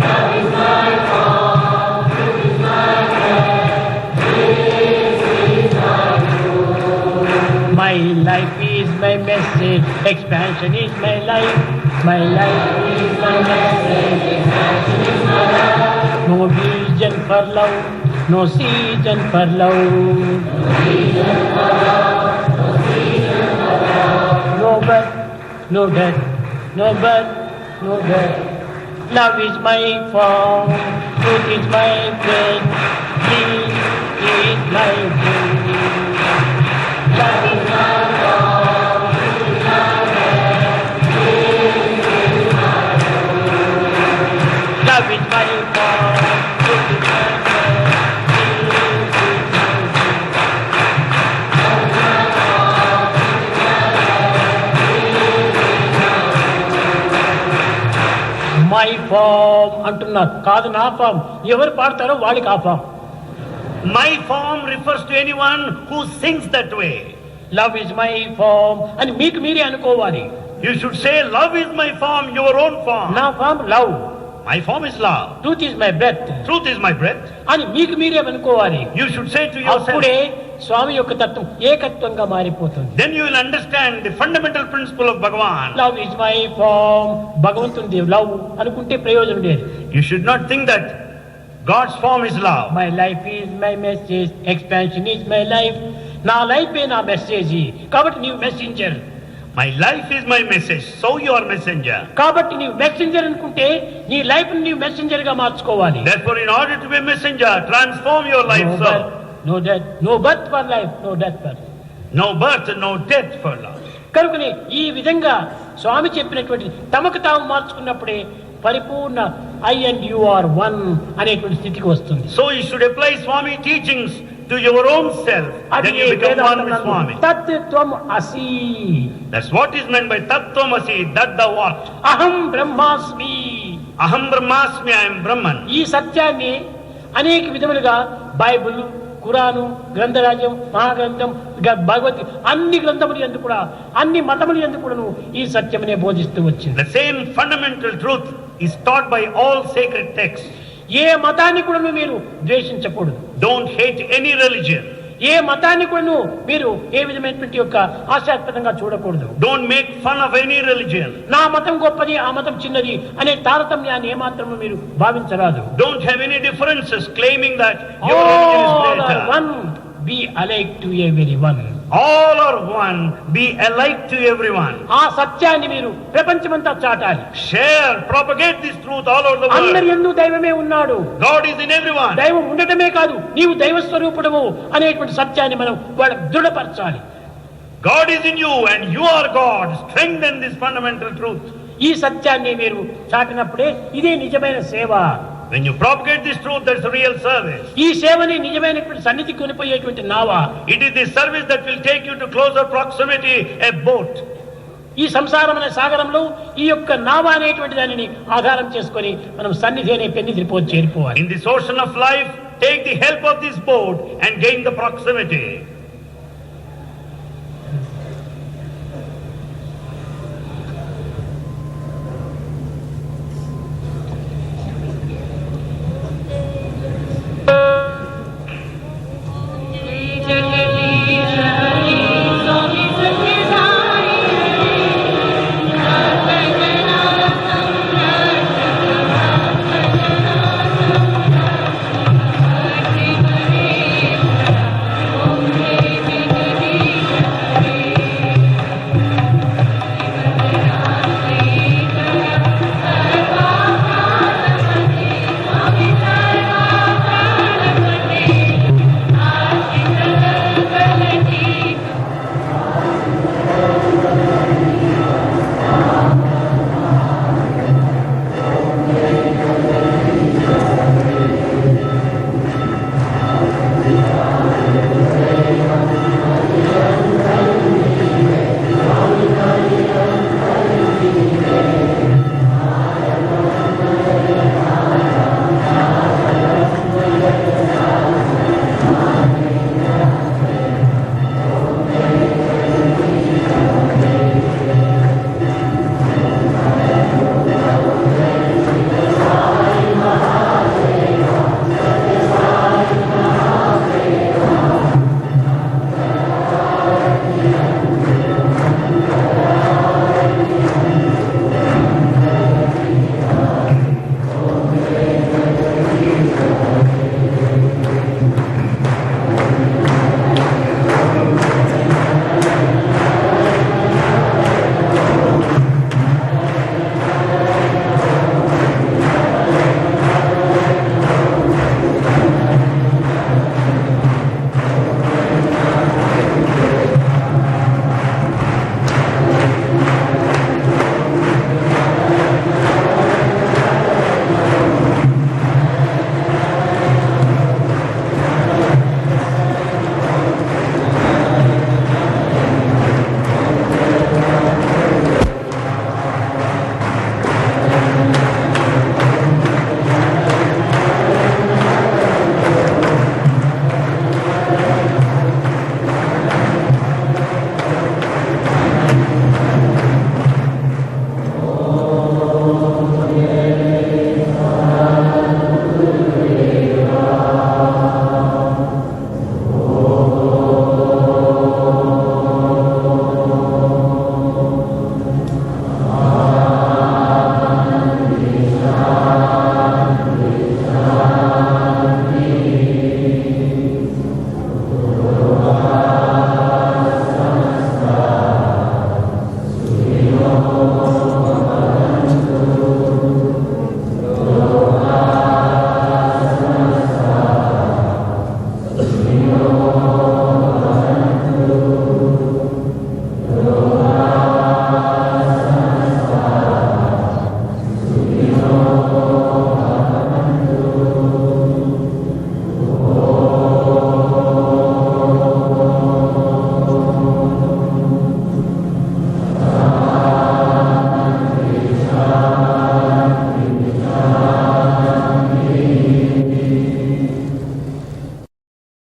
Love is my form, truth is my breath, this is my food. My life is my message, expansion is my life. My life is my message, expansion is my life. No vision for love, no season for love. No vision for love, no season for love. No birth, no death, no birth, no death. Love is my form, truth is my breath, this is my food. Love is my form, truth is my breath, this is my food. Love is my form, truth is my breath, this is my food. Love is my form, truth is my breath, this is my food. My form అంటున్నారు, కాదు నా form. ఎవరు పాడతారో వాడికి ఆ form. My form refers to anyone who sings that way. Love is my form అని మీకు మీరే అనుకోవాలి. You should say, love is my form, your own form. నా form love. My form is love. Truth is my breath Truth is my breath. అని మీకు మీరే అనుకోవాలి. You should say to yourself. అప్పుడే స్వామి యొక్క తత్వం ఏకత్వంగా మారిపోతుంది. Then you will understand the fundamental principle of Bhagavan. Love is my form, భగవంతుని love అనుకుంటే ప్రయోజనం లేదు. You should not think that God's form is love. My life is my message, expansion is my life. నా లైఫే నా message, కాబట్టి నీవు messenger. My life is my message, so you are messenger. కాబట్టి నీవు మెసెంజర్ అనుకుంటే నీ లైఫ్ ని నీవు మెసెంజర్ గా మార్చుకోవాలి. Therefore, in order to be a messenger, transform your life so. No death, no birth for life, no death for life. No birth, no death for love. కనుకనే ఈ విధంగా స్వామి చెప్పినటువంటి తమకు తాము మార్చుకున్నప్పుడే పరిపూర్ణ I and you are one అనేటువంటి స్థితికి వస్తుంది. So you should apply Swami teachings to your own self. Then you become one with Swami. తత్వం అసి. That's what is meant by Tattvamasi, that thou art. అహం బ్రహ్మాస్మి. Aham Brahmasmi, I am Brahman. ఈ సత్యాన్ని అనేక విధములుగా బైబిల్, ఖురాను, గ్రంథరాజ్యం, మహాగ్రంథం, భగవద్గీత అన్ని గ్రంథములు యందు కూడా అన్ని మతములు యందు కూడాను ఈ సత్యమునే బోధిస్తూ వచ్చింది. The same fundamental truth is taught by all sacred texts. ఏ మతాన్ని కూడా మీరు ద్వేషించకూడదు. Don't hate any religion. ఏ మతాన్ని కూడా మీరు ఏ విధమైనటువంటి యొక్క ఆశాస్పదంగా చూడకూడదు. Don't make fun of any religion. నా మతం గొప్పది, ఆ మతం చిన్నది అనే తారతమ్యాన్ని ఏమాత్రము మీరు భావించరాదు. Don't have any differences claiming that your religion is All greater. are one, be alike to everyone. All are one, be alike to everyone. ఆ సత్యాన్ని మీరు ప్రపంచమంతా చాటాలి. Share, propagate this truth all over the అందరి world. యందు దైవమే ఉన్నాడు. God is in everyone. దైవం ఉండటమే కాదు, నీవు దైవ స్వరూపుడము అనేటువంటి సత్యాన్ని మనం వాళ్ళకు దృఢపరచాలి. God is in you and you are God. Strengthen this fundamental truth. ఈ సత్యాన్ని మీరు చాటినప్పుడే ఇదే నిజమైన సేవ. When you propagate this truth, that's the real service. ఈ సేవని నిజమైనటువంటి సన్నిధి కొనిపోయేటువంటి నావ. It is the service that will take you to closer proximity, a boat. ఈ సంసారం అనే సాగరంలో ఈ యొక్క నావ అనేటువంటి దానిని ఆధారం చేసుకొని మనం సన్నిధి అనే పెన్నిధిని చేరిపోవాలి. In this ocean of life, take the help of this boat and gain the proximity.